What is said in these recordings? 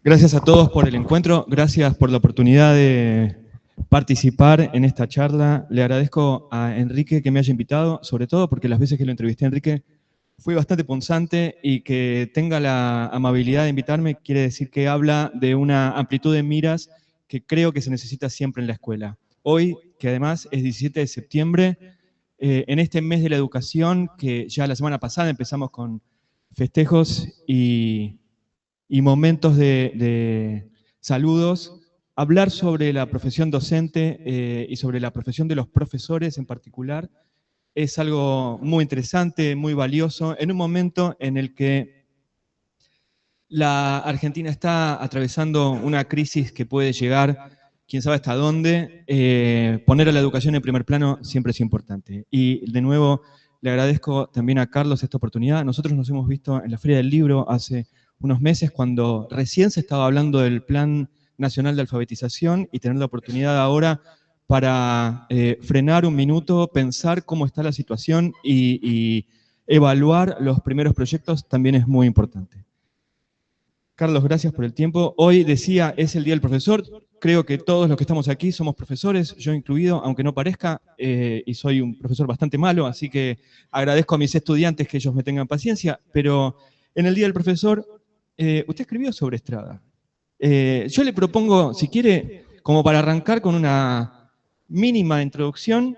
Gracias a todos por el encuentro, gracias por la oportunidad de participar en esta charla. Le agradezco a Enrique que me haya invitado, sobre todo porque las veces que lo entrevisté a Enrique fue bastante punzante y que tenga la amabilidad de invitarme quiere decir que habla de una amplitud de miras que creo que se necesita siempre en la escuela. Hoy, que además es 17 de septiembre, en este mes de la educación, que ya la semana pasada empezamos con festejos y momentos de saludos, hablar sobre la profesión docente y sobre la profesión de los profesores en particular es algo muy interesante, muy valioso, en un momento en el que la Argentina está atravesando una crisis que puede llegar, quién sabe hasta dónde. Poner a la educación en primer plano siempre es importante. Y de nuevo, le agradezco también a Carlos esta oportunidad. Nosotros nos hemos visto en la Feria del Libro hace unos meses, cuando recién se estaba hablando del Plan Nacional de Alfabetización, y tener la oportunidad ahora para frenar un minuto, pensar cómo está la situación y evaluar los primeros proyectos también es muy importante. Carlos, gracias por el tiempo. Hoy decía, es el Día del Profesor. Creo que todos los que estamos aquí somos profesores, yo incluido, aunque no parezca, y soy un profesor bastante malo, así que agradezco a mis estudiantes que ellos me tengan paciencia, pero en el Día del Profesor, usted escribió sobre Estrada. Yo le propongo, si quiere, como para arrancar con una mínima introducción,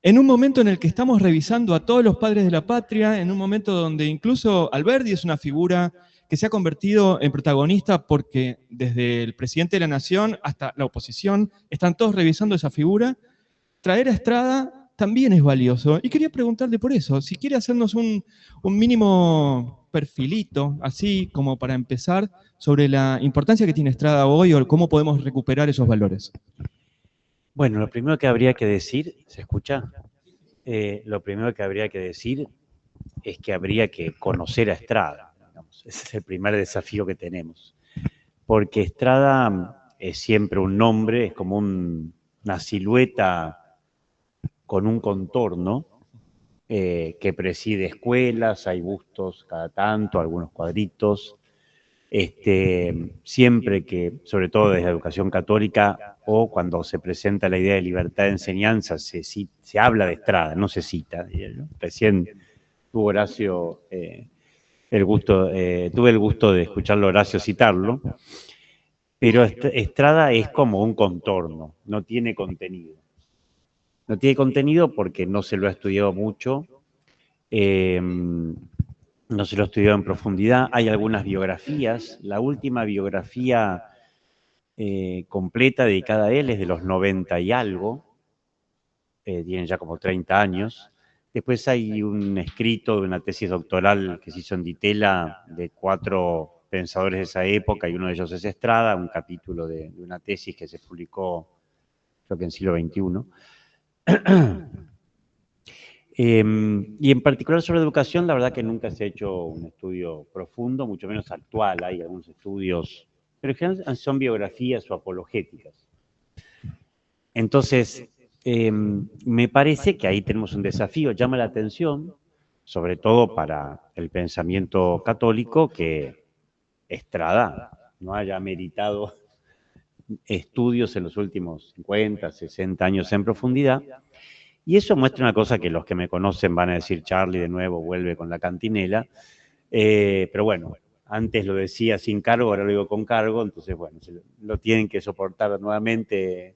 en un momento en el que estamos revisando a todos los padres de la patria, en un momento donde incluso Alberdi es una figura que se ha convertido en protagonista porque desde el presidente de la Nación hasta la oposición están todos revisando esa figura, traer a Estrada también es valioso. Y quería preguntarle por eso, si quiere hacernos un mínimo perfilito, así como para empezar, sobre la importancia que tiene Estrada hoy o cómo podemos recuperar esos valores. Bueno, lo primero que habría que decir, ¿se escucha? Lo primero que habría que decir es que habría que conocer a Estrada, digamos. Ese es el primer desafío que tenemos. Porque Estrada es siempre un nombre, es como una silueta con un contorno que preside escuelas, hay bustos cada tanto, algunos cuadritos. Siempre que, sobre todo desde la educación católica o cuando se presenta la idea de libertad de enseñanza, se habla de Estrada, no se cita. ¿No? Recién tuvo Horacio tuve el gusto de escucharlo Horacio citarlo, pero Estrada es como un contorno, no tiene contenido. No tiene contenido porque no se lo ha estudiado mucho, no se lo ha estudiado en profundidad. Hay algunas biografías. La última biografía completa dedicada a él es de los 90 y algo. Tienen ya como 30 años. Después hay un escrito de una tesis doctoral que se hizo en Ditela de 4 pensadores de esa época, y uno de ellos es Estrada, un capítulo de una tesis que se publicó, creo que en siglo XXI. Y en particular sobre educación, la verdad que nunca se ha hecho un estudio profundo, mucho menos actual. Hay algunos estudios, pero en general son biografías o apologéticas. Entonces, me parece que ahí tenemos un desafío. Llama la atención, sobre todo para el pensamiento católico, que Estrada no haya meritado estudios en los últimos 50, 60 años en profundidad. Y eso muestra una cosa que los que me conocen van a decir: Charlie de nuevo vuelve con la cantinela. Pero bueno, antes lo decía sin cargo, ahora lo digo con cargo, entonces bueno, lo tienen que soportar nuevamente.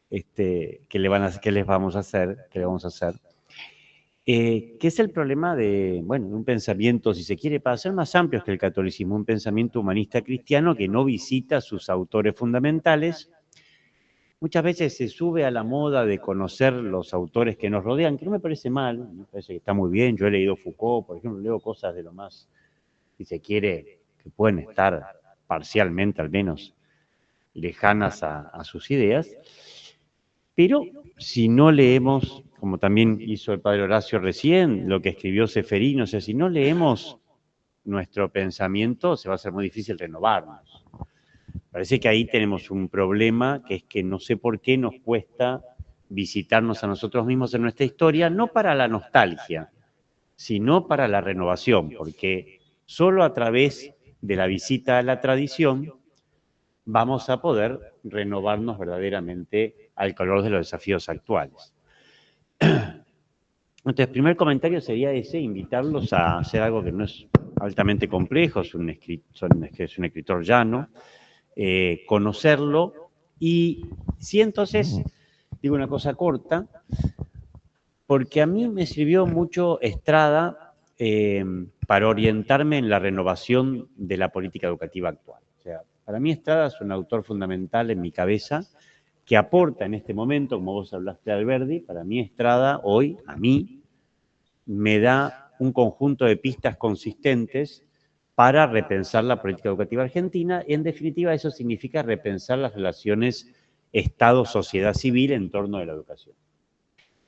¿Qué les vamos a hacer? ¿Qué le vamos a hacer? ¿Qué es el problema de, bueno, un pensamiento, si se quiere, para ser más amplios que el catolicismo, un pensamiento humanista cristiano que no visita a sus autores fundamentales? Muchas veces se sube a la moda de conocer los autores que nos rodean, que no me parece mal, me parece que está muy bien. Yo he leído Foucault, por ejemplo, leo cosas de lo más, si se quiere, que pueden estar parcialmente al menos lejanas a sus ideas. Pero si no leemos, como también hizo el padre Horacio recién, lo que escribió Ceferino, o sea, si no leemos nuestro pensamiento, se va a hacer muy difícil renovarnos. Parece que ahí tenemos un problema, que es que no sé por qué nos cuesta visitarnos a nosotros mismos en nuestra historia, no para la nostalgia, sino para la renovación, porque solo a través de la visita a la tradición, vamos a poder renovarnos verdaderamente al calor de los desafíos actuales. Entonces, el primer comentario sería ese, invitarlos a hacer algo que no es altamente complejo, es un escritor llano, conocerlo, y si entonces, digo una cosa corta, porque a mí me sirvió mucho Estrada para orientarme en la renovación de la política educativa actual. O sea, para mí Estrada es un autor fundamental en mi cabeza que aporta en este momento, como vos hablaste de Alberdi, para mí Estrada hoy, a mí, me da un conjunto de pistas consistentes para repensar la política educativa argentina, y en definitiva eso significa repensar las relaciones Estado-sociedad civil en torno de la educación.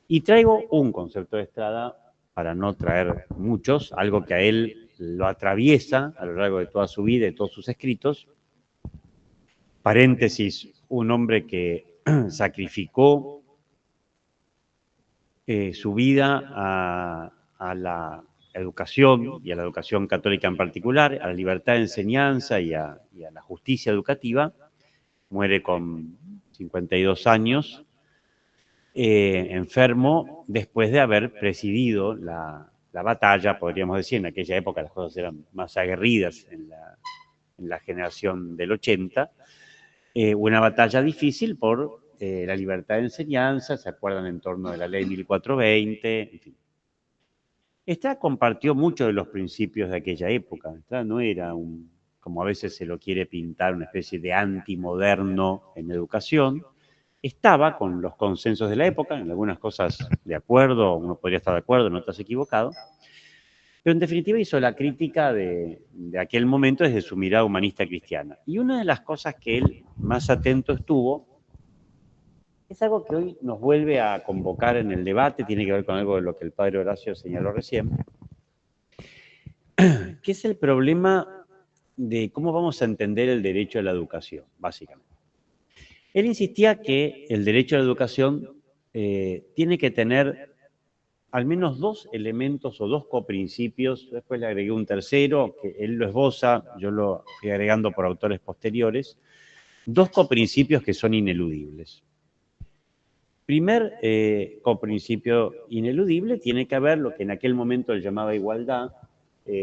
Y traigo un concepto de Estrada, para no traer muchos, algo que a él lo atraviesa a lo largo de toda su vida y de todos sus escritos. Paréntesis, un hombre que sacrificó su vida a la educación, y a la educación católica en particular, a la libertad de enseñanza y a la justicia educativa. Muere con 52 años, enfermo, después de haber presidido la batalla, podríamos decir, en aquella época las cosas eran más aguerridas en la generación del 80, una batalla difícil por la libertad de enseñanza, se acuerdan, en torno de la ley 1420, en fin. Estrada compartió muchos de los principios de aquella época. Estrada no era como a veces se lo quiere pintar, una especie de antimoderno en educación. Estaba con los consensos de la época, en algunas cosas de acuerdo, uno podría estar de acuerdo, en otras equivocado, pero en definitiva hizo la crítica de aquel momento desde su mirada humanista cristiana. Y una de las cosas que él más atento estuvo es algo que hoy nos vuelve a convocar en el debate, tiene que ver con algo de lo que el padre Horacio señaló recién, que es el problema de cómo vamos a entender el derecho a la educación, básicamente. Él insistía que el derecho a la educación tiene que tener al menos dos elementos o dos coprincipios. Después le agregué un tercero, que él lo esboza, yo lo fui agregando por autores posteriores, dos coprincipios que son ineludibles. Primer coprincipio ineludible tiene que ver lo que en aquel momento él llamaba igualdad.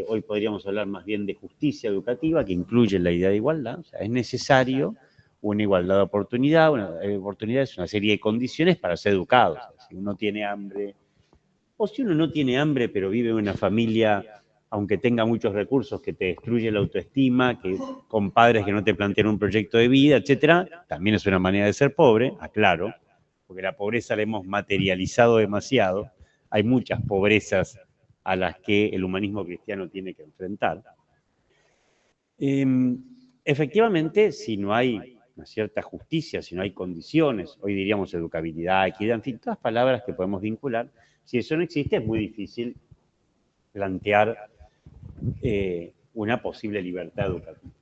Hoy podríamos hablar más bien de justicia educativa, que incluye la idea de igualdad. O sea, es necesario una igualdad de oportunidad. Una oportunidad es una serie de condiciones para ser educado. O sea, si uno tiene hambre, o si uno no tiene hambre, pero vive en una familia, aunque tenga muchos recursos, que te destruye la autoestima, que con padres que no te plantean un proyecto de vida, etcétera, también es una manera de ser pobre, aclaro, porque la pobreza la hemos materializado demasiado. Hay muchas pobrezas a las que el humanismo cristiano tiene que enfrentar. Efectivamente, si no hay una cierta justicia, si no hay condiciones, hoy diríamos educabilidad, equidad, en fin, todas palabras que podemos vincular, si eso no existe es muy difícil plantear una posible libertad educativa.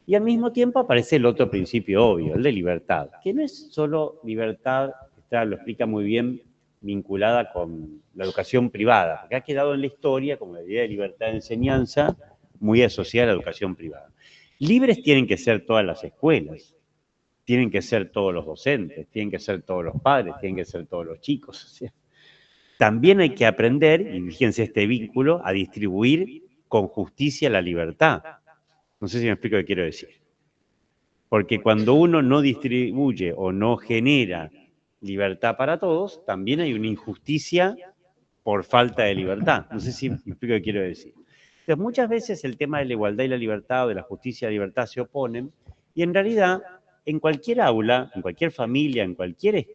Y al mismo tiempo aparece el otro principio obvio, el de libertad, que no es solo libertad, lo explica muy bien, vinculada con la educación privada, que ha quedado en la historia como la idea de libertad de enseñanza muy asociada a la educación privada. Libres tienen que ser todas las escuelas, tienen que ser todos los docentes, tienen que ser todos los padres, tienen que ser todos los chicos. O sea, también hay que aprender, y fíjense este vínculo, a distribuir con justicia la libertad. No sé si me explico qué quiero decir. Porque cuando uno no distribuye o no genera libertad para todos, también hay una injusticia por falta de libertad. No sé si me explico qué quiero decir. Entonces, muchas veces el tema de la igualdad y la libertad, o de la justicia y la libertad, se oponen, y en realidad, en cualquier aula, en cualquier familia, en cualquier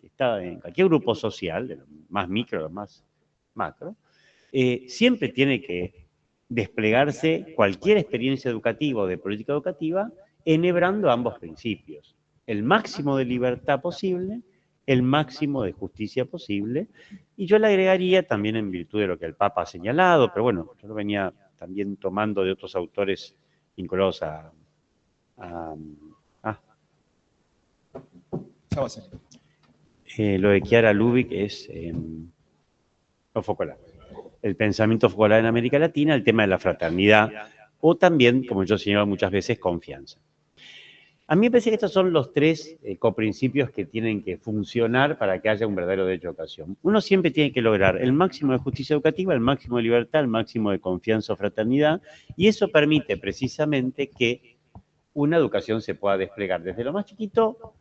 estado, en cualquier grupo social, de lo más micro a lo más macro, siempre tiene que desplegarse cualquier experiencia educativa o de política educativa enhebrando ambos principios. El máximo de libertad posible, el máximo de justicia posible, y yo le agregaría también, en virtud de lo que el Papa ha señalado, pero bueno, yo lo venía también tomando de otros autores vinculados lo de Chiara Lubich es Foucault. El pensamiento Foucault en América Latina, el tema de la fraternidad, o también, como yo señalo muchas veces, confianza. A mí me parece que estos son los tres coprincipios que tienen que funcionar para que haya un verdadero derecho a educación. Uno siempre tiene que lograr el máximo de justicia educativa, el máximo de libertad, el máximo de confianza o fraternidad, y eso permite precisamente que una educación se pueda desplegar desde lo más chiquito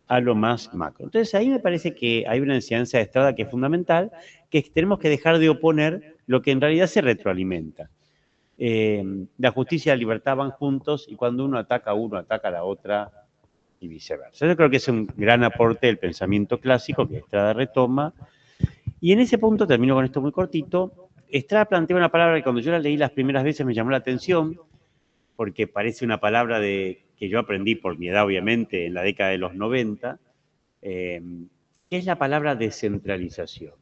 a lo más macro. Entonces ahí me parece que hay una enseñanza de Estrada que es fundamental, que tenemos que dejar de oponer lo que en realidad se retroalimenta. La justicia y la libertad van juntos y cuando uno ataca a uno, ataca a la otra y viceversa. Yo creo que es un gran aporte del pensamiento clásico que Estrada retoma. Y en ese punto, termino con esto muy cortito, Estrada plantea una palabra que cuando yo la leí las primeras veces me llamó la atención, porque parece una palabra que yo aprendí por mi edad, obviamente, en la década de los 90, que es la palabra descentralización.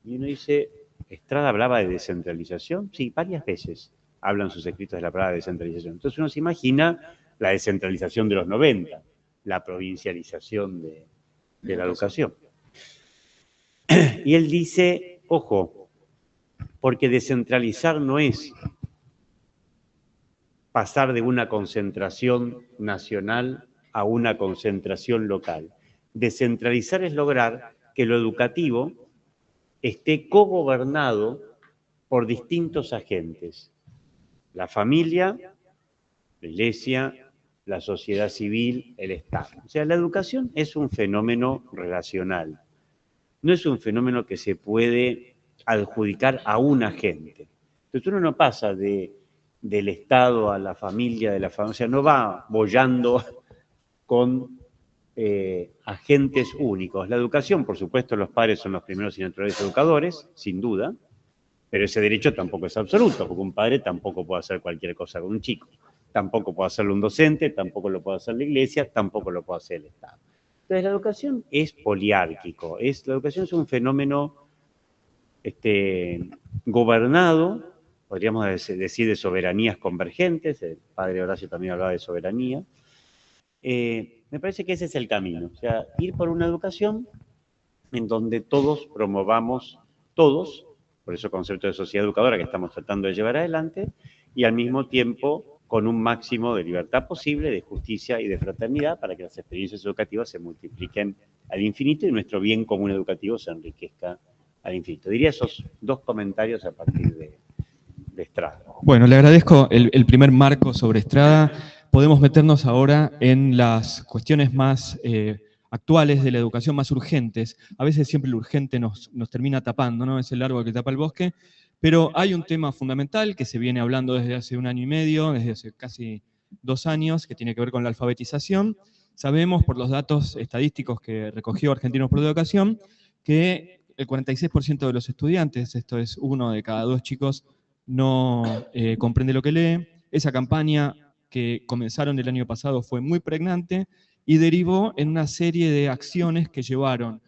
Y uno dice, ¿Estrada hablaba de descentralización? Sí, varias veces hablan sus escritos de la palabra descentralización. Entonces uno se imagina la descentralización de los 90, la provincialización de la educación. Y él dice, ojo, porque descentralizar no es pasar de una concentración nacional a una concentración local. Descentralizar es lograr que lo educativo esté cogobernado por distintos agentes. La familia, la iglesia, la sociedad civil, el Estado. O sea, la educación es un fenómeno relacional. No es un fenómeno que se puede adjudicar a un agente. Entonces uno no pasa del Estado a la familia, o sea, no va boyando con agentes únicos. La educación, por supuesto, los padres son los primeros y naturales educadores, sin duda, pero ese derecho tampoco es absoluto, porque un padre tampoco puede hacer cualquier cosa con un chico. Tampoco puede hacerlo un docente, tampoco lo puede hacer la iglesia, tampoco lo puede hacer el Estado. Entonces la educación es poliárquico, la educación es un fenómeno gobernado, podríamos decir de soberanías convergentes, el padre Horacio también hablaba de soberanía. Me parece que ese es el camino, o sea, ir por una educación en donde todos promovamos, todos, por eso concepto de sociedad educadora que estamos tratando de llevar adelante, y al mismo tiempo con un máximo de libertad posible, de justicia y de fraternidad, para que las experiencias educativas se multipliquen al infinito y nuestro bien común educativo se enriquezca al infinito. Diría esos dos comentarios a partir de Estrada. Bueno, le agradezco el primer marco sobre Estrada. Podemos meternos ahora en las cuestiones más actuales de la educación, más urgentes. A veces siempre lo urgente nos termina tapando, ¿no? Es el árbol que tapa el bosque. Pero hay un tema fundamental que se viene hablando desde hace 1 año y medio, desde hace casi 2 años, que tiene que ver con la alfabetización. Sabemos por los datos estadísticos que recogió Argentinos por la Educación que el 46% de los estudiantes, esto es 1 de cada 2 chicos, no comprende lo que lee. Esa campaña que comenzaron el año pasado fue muy pregnante y derivó en una serie de acciones que llevaron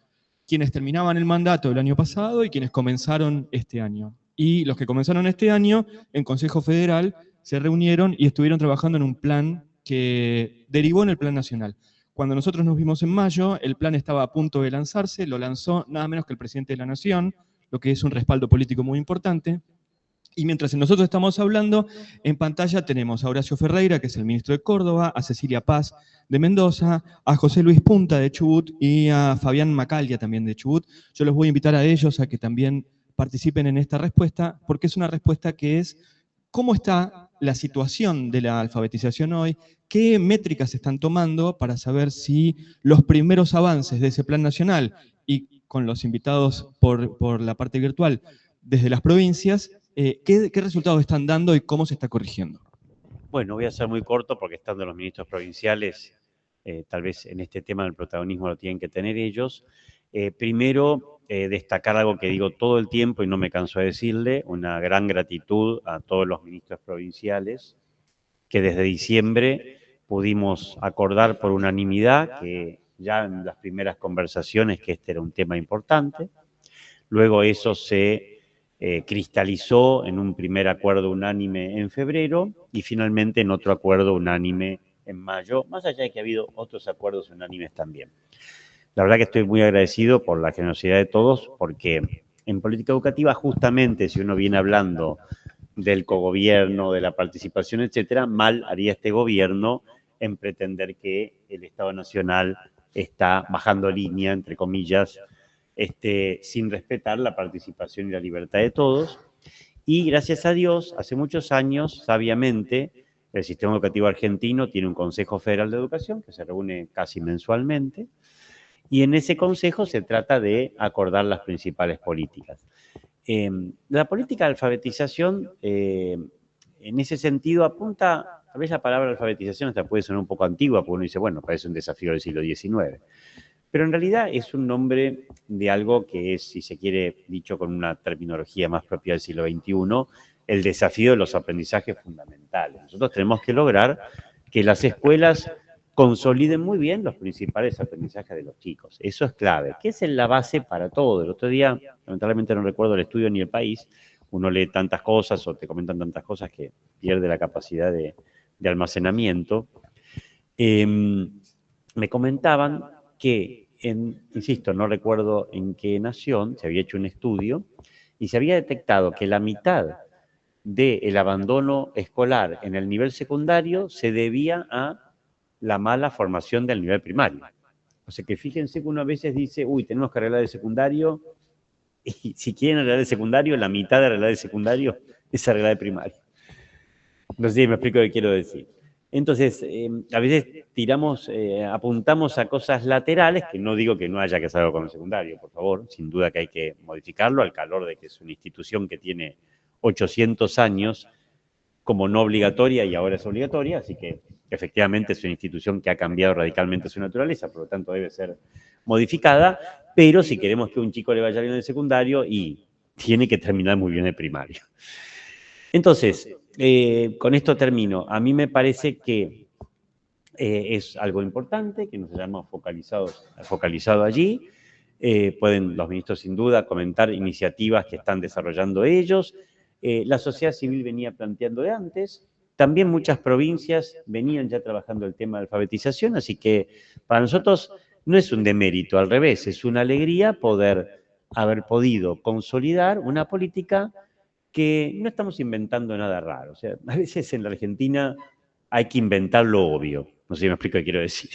quienes terminaban el mandato del año pasado y quienes comenzaron este año. Y los que comenzaron este año, en Consejo Federal, se reunieron y estuvieron trabajando en un plan que derivó en el Plan Nacional. Cuando nosotros nos vimos en mayo, el plan estaba a punto de lanzarse, lo lanzó nada menos que el presidente de la Nación, lo que es un respaldo político muy importante. Y mientras nosotros estamos hablando, en pantalla tenemos a Horacio Ferreira, que es el ministro de Córdoba, a Cecilia Paz de Mendoza, a José Luis Punta de Chubut y a Fabián Macaglia también de Chubut. Yo los voy a invitar a ellos a que también participen en esta respuesta, porque es una respuesta que es cómo está la situación de la alfabetización hoy, qué métricas se están tomando para saber si los primeros avances de ese plan nacional y con los invitados por la parte virtual desde las provincias, ¿qué resultados están dando y cómo se está corrigiendo? Bueno, voy a ser muy corto porque estando los ministros provinciales, tal vez en este tema del protagonismo lo tienen que tener ellos. Primero, destacar algo que digo todo el tiempo y no me canso de decirle, una gran gratitud a todos los ministros provinciales que desde diciembre pudimos acordar por unanimidad que ya en las primeras conversaciones que este era un tema importante. Luego eso se cristalizó en un primer acuerdo unánime en febrero y finalmente en otro acuerdo unánime en mayo, más allá de que ha habido otros acuerdos unánimes también. La verdad que estoy muy agradecido por la generosidad de todos, porque en política educativa justamente si uno viene hablando del cogobierno, de la participación, etcétera, mal haría este gobierno en pretender que el Estado Nacional está bajando línea, entre comillas, sin respetar la participación y la libertad de todos. Y gracias a Dios, hace muchos años, sabiamente, el sistema educativo argentino tiene un Consejo Federal de Educación que se reúne casi mensualmente, y en ese consejo se trata de acordar las principales políticas. La política de alfabetización, en ese sentido, apunta, a veces la palabra alfabetización hasta puede sonar un poco antigua, porque uno dice, bueno, parece un desafío del siglo XIX. Pero en realidad es un nombre de algo que es, si se quiere, dicho con una terminología más propia del siglo XXI, el desafío de los aprendizajes fundamentales. Nosotros tenemos que lograr que las escuelas consoliden muy bien los principales aprendizajes de los chicos. Eso es clave, que es la base para todo. El otro día, lamentablemente no recuerdo el estudio ni el país, uno lee tantas cosas o te comentan tantas cosas que pierde la capacidad de almacenamiento. Me comentaban que, insisto, no recuerdo en qué nación, se había hecho un estudio y se había detectado que la mitad del abandono escolar en el nivel secundario se debía a la mala formación del nivel primario. O sea que fíjense que uno a veces dice, uy, tenemos que arreglar el secundario, y si quieren arreglar el secundario, la mitad de arreglar el secundario es arreglar el primario. No sé si me explico lo que quiero decir. Entonces, a veces apuntamos a cosas laterales, que no digo que no haya que hacer algo con el secundario, por favor, sin duda que hay que modificarlo al calor de que es una institución que tiene 800 años como no obligatoria y ahora es obligatoria, así que efectivamente es una institución que ha cambiado radicalmente su naturaleza, por lo tanto debe ser modificada, pero si queremos que un chico le vaya bien en el secundario, y tiene que terminar muy bien el primario. Entonces, con esto termino. A mí me parece que es algo importante, que nos hayamos focalizado allí. Pueden los ministros sin duda comentar iniciativas que están desarrollando ellos. La sociedad civil venía planteando de antes. También muchas provincias venían ya trabajando el tema de alfabetización, así que para nosotros no es un demérito, al revés, es una alegría poder haber podido consolidar una política que no estamos inventando nada raro. O sea, a veces en la Argentina hay que inventar lo obvio. No sé si me explico qué quiero decir.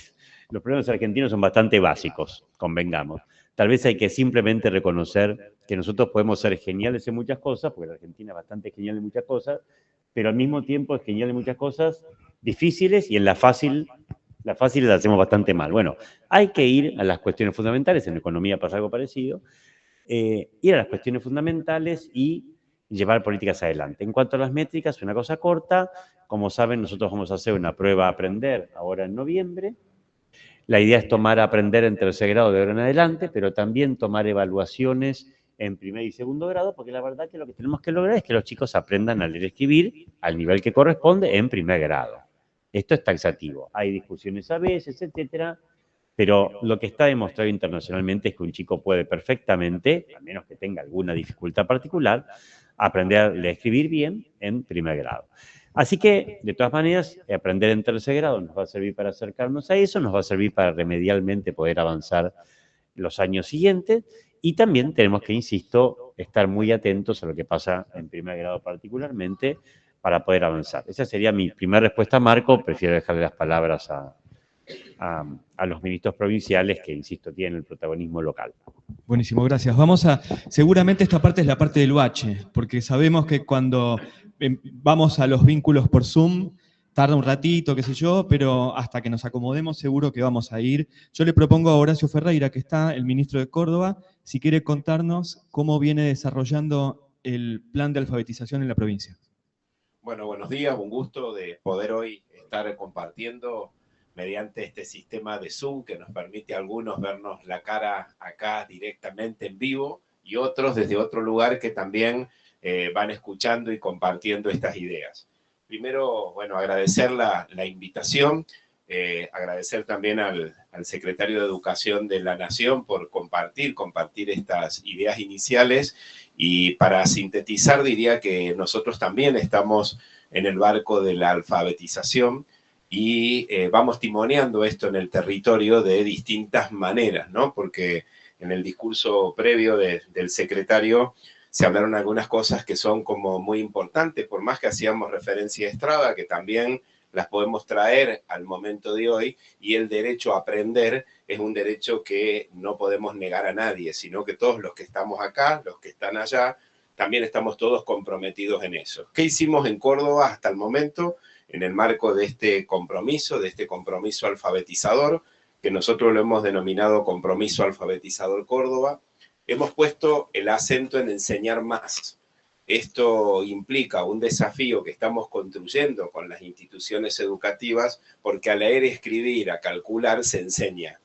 Los problemas argentinos son bastante básicos, convengamos. Tal vez hay que simplemente reconocer que nosotros podemos ser geniales en muchas cosas, porque la Argentina es bastante genial en muchas cosas, pero al mismo tiempo es genial en muchas cosas difíciles, y en la fácil la hacemos bastante mal. Bueno, hay que ir a las cuestiones fundamentales. En economía pasa algo parecido. Ir a las cuestiones fundamentales y llevar políticas adelante. En cuanto a las métricas, una cosa corta. Como saben, nosotros vamos a hacer una prueba a aprender ahora en noviembre. La idea es tomar a aprender en tercer grado de ahora en adelante, pero también tomar evaluaciones en primer y segundo grado, porque la verdad que lo que tenemos que lograr es que los chicos aprendan a leer y escribir al nivel que corresponde en primer grado. Esto es taxativo. Hay discusiones a veces, etcétera, pero lo que está demostrado internacionalmente es que un chico puede perfectamente, a menos que tenga alguna dificultad particular, aprender a leer y escribir bien en primer grado. Así que, de todas maneras, aprender en tercer grado nos va a servir para acercarnos a eso, nos va a servir para remedialmente poder avanzar los años siguientes, y también tenemos que, insisto, estar muy atentos a lo que pasa en primer grado particularmente para poder avanzar. Esa sería mi primera respuesta, Marco. Prefiero dejarle las palabras a los ministros provinciales que, insisto, tienen el protagonismo local. Buenísimo, gracias. Seguramente esta parte es la parte del bache, porque sabemos que cuando vamos a los vínculos por Zoom, tarda un ratito, qué sé yo, pero hasta que nos acomodemos seguro que vamos a ir. Yo le propongo a Horacio Ferreira, que está el ministro de Córdoba, si quiere contarnos cómo viene desarrollando el plan de alfabetización en la provincia. Bueno, buenos días, un gusto de poder hoy estar compartiendo mediante este sistema de Zoom que nos permite a algunos vernos la cara acá directamente en vivo y otros desde otro lugar que también van escuchando y compartiendo estas ideas. Primero, bueno, agradecer la invitación, agradecer también al secretario de Educación de la Nación por compartir estas ideas iniciales, y para sintetizar diría que nosotros también estamos en el barco de la alfabetización y vamos timoneando esto en el territorio de distintas maneras, ¿no? Porque en el discurso previo del secretario se hablaron algunas cosas que son como muy importantes, por más que hacíamos referencia a Estrada, que también las podemos traer al momento de hoy, y el derecho a aprender es un derecho que no podemos negar a nadie, sino que todos los que estamos acá, los que están allá, también estamos todos comprometidos en eso. ¿Qué hicimos en Córdoba hasta el momento? En el marco de este compromiso alfabetizador, que nosotros lo hemos denominado Compromiso Alfabetizador Córdoba, hemos puesto el acento en enseñar más. Esto implica un desafío que estamos construyendo con las instituciones educativas, porque a leer y escribir, a calcular, se enseña.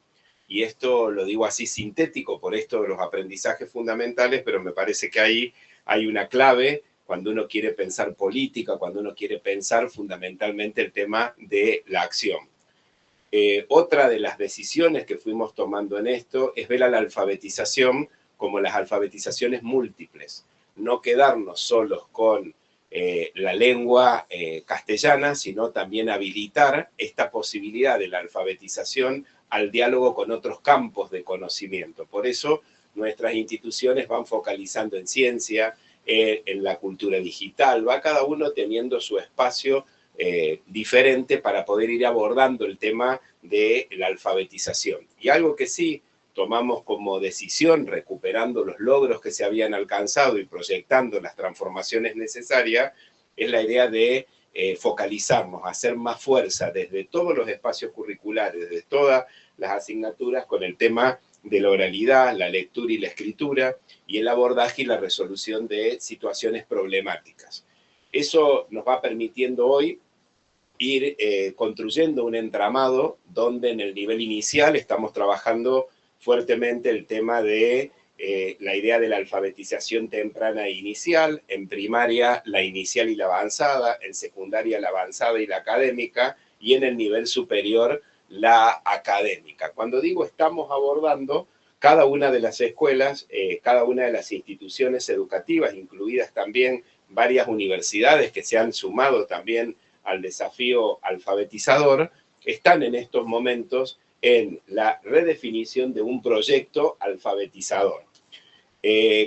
Y esto lo digo así sintético por esto de los aprendizajes fundamentales, pero me parece que ahí hay una clave cuando uno quiere pensar política, cuando uno quiere pensar fundamentalmente el tema de la acción. Otra de las decisiones que fuimos tomando en esto es ver a la alfabetización como las alfabetizaciones múltiples. No quedarnos solos con la lengua castellana, sino también habilitar esta posibilidad de la alfabetización al diálogo con otros campos de conocimiento. Por eso nuestras instituciones van focalizando en ciencia, en la cultura digital, va cada uno teniendo su espacio diferente para poder ir abordando el tema de la alfabetización. Y algo que sí tomamos como decisión, recuperando los logros que se habían alcanzado y proyectando las transformaciones necesarias, es la idea de focalizarnos, hacer más fuerza desde todos los espacios curriculares, desde todas las asignaturas, con el tema de la oralidad, la lectura y la escritura, y el abordaje y la resolución de situaciones problemáticas. Eso nos va permitiendo hoy ir construyendo un entramado donde en el nivel inicial estamos trabajando fuertemente el tema de la idea de la alfabetización temprana e inicial, en primaria la inicial y la avanzada, en secundaria la avanzada y la académica, y en el nivel superior la académica. Cuando digo estamos abordando, cada una de las escuelas, cada una de las instituciones educativas, incluidas también varias universidades que se han sumado también al desafío alfabetizador, están en estos momentos en la redefinición de un proyecto alfabetizador.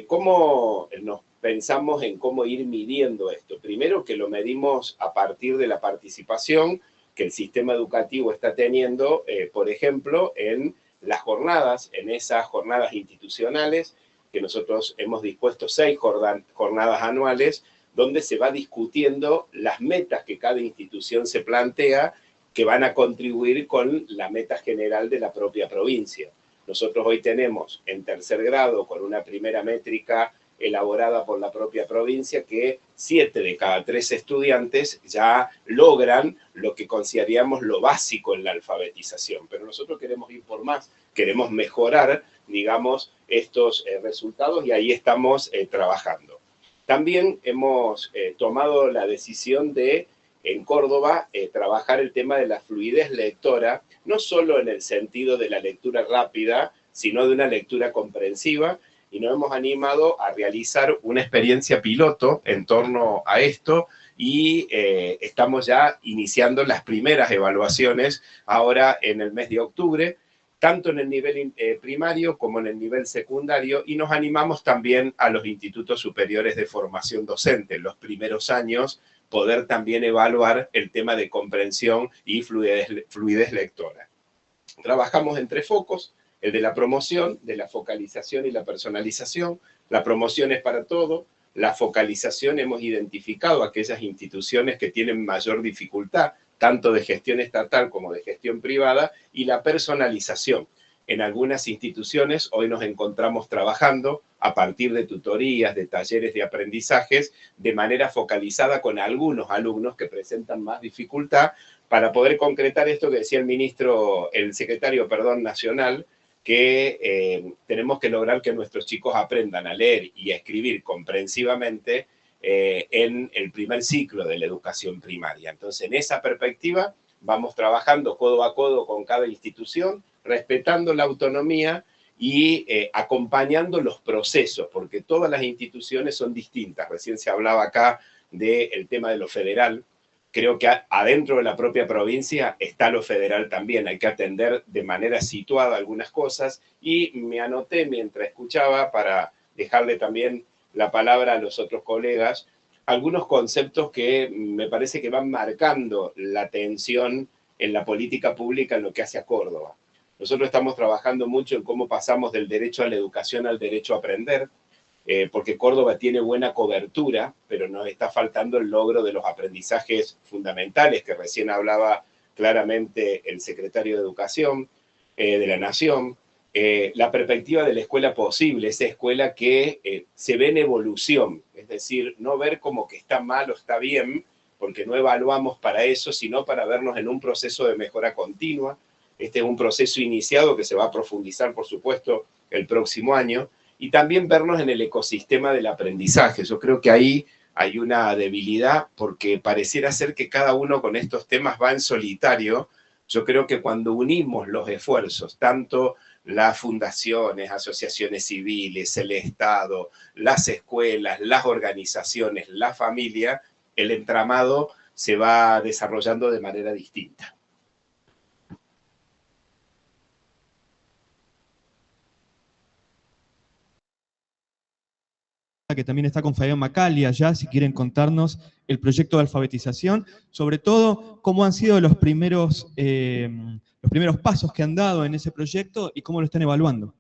¿Cómo nos pensamos en cómo ir midiendo esto? Primero, que lo medimos a partir de la participación que el sistema educativo está teniendo, por ejemplo, en las jornadas, en esas jornadas institucionales, que nosotros hemos dispuesto 6 jornadas anuales, donde se va discutiendo las metas que cada institución se plantea, que van a contribuir con la meta general de la propia provincia. Nosotros hoy tenemos en tercer grado, con una primera métrica elaborada por la propia provincia, que 7 de cada 3 estudiantes ya logran lo que consideraríamos lo básico en la alfabetización. Pero nosotros queremos ir por más, queremos mejorar, digamos, estos resultados, y ahí estamos trabajando. También hemos tomado la decisión de, en Córdoba, trabajar el tema de la fluidez lectora, no solo en el sentido de la lectura rápida, sino de una lectura comprensiva, y nos hemos animado a realizar una experiencia piloto en torno a esto, y estamos ya iniciando las primeras evaluaciones ahora en el mes de octubre, tanto en el nivel primario como en el nivel secundario, y nos animamos también a los institutos superiores de formación docente, en los primeros años, poder también evaluar el tema de comprensión y fluidez lectora. Trabajamos en 3 focos, el de la promoción, de la focalización y la personalización. La promoción es para todo, la focalización hemos identificado aquellas instituciones que tienen mayor dificultad, tanto de gestión estatal como de gestión privada, y la personalización. En algunas instituciones hoy nos encontramos trabajando a partir de tutorías, de talleres de aprendizajes, de manera focalizada con algunos alumnos que presentan más dificultad, para poder concretar esto que decía el secretario nacional, que tenemos que lograr que nuestros chicos aprendan a leer y a escribir comprensivamente en el primer ciclo de la educación primaria. Entonces, en esa perspectiva, vamos trabajando codo a codo con cada institución, respetando la autonomía y acompañando los procesos, porque todas las instituciones son distintas. Recién se hablaba acá del tema de lo federal. Creo que adentro de la propia provincia está lo federal también. Hay que atender de manera situada algunas cosas, y me anoté mientras escuchaba para dejarle también la palabra a los otros colegas, algunos conceptos que me parece que van marcando la tensión en la política pública en lo que hace a Córdoba. Nosotros estamos trabajando mucho en cómo pasamos del derecho a la educación al derecho a aprender, porque Córdoba tiene buena cobertura, pero nos está faltando el logro de los aprendizajes fundamentales que recién hablaba claramente el secretario de Educación de la Nación, la perspectiva de la escuela posible, esa escuela que se ve en evolución, es decir, no ver como que está mal o está bien, porque no evaluamos para eso, sino para vernos en un proceso de mejora continua. Este es un proceso iniciado que se va a profundizar, por supuesto, el próximo año, y también vernos en el ecosistema del aprendizaje. Yo creo que ahí hay una debilidad porque pareciera ser que cada uno con estos temas va en solitario. Yo creo que cuando unimos los esfuerzos, tanto las fundaciones, asociaciones civiles, el Estado, las escuelas, las organizaciones, la familia, el entramado se va desarrollando de manera distinta. Que también está con Fabián Macali allá, si quieren contarnos el proyecto de alfabetización, sobre todo cómo han sido los primeros pasos que han dado en ese proyecto y cómo lo están evaluando.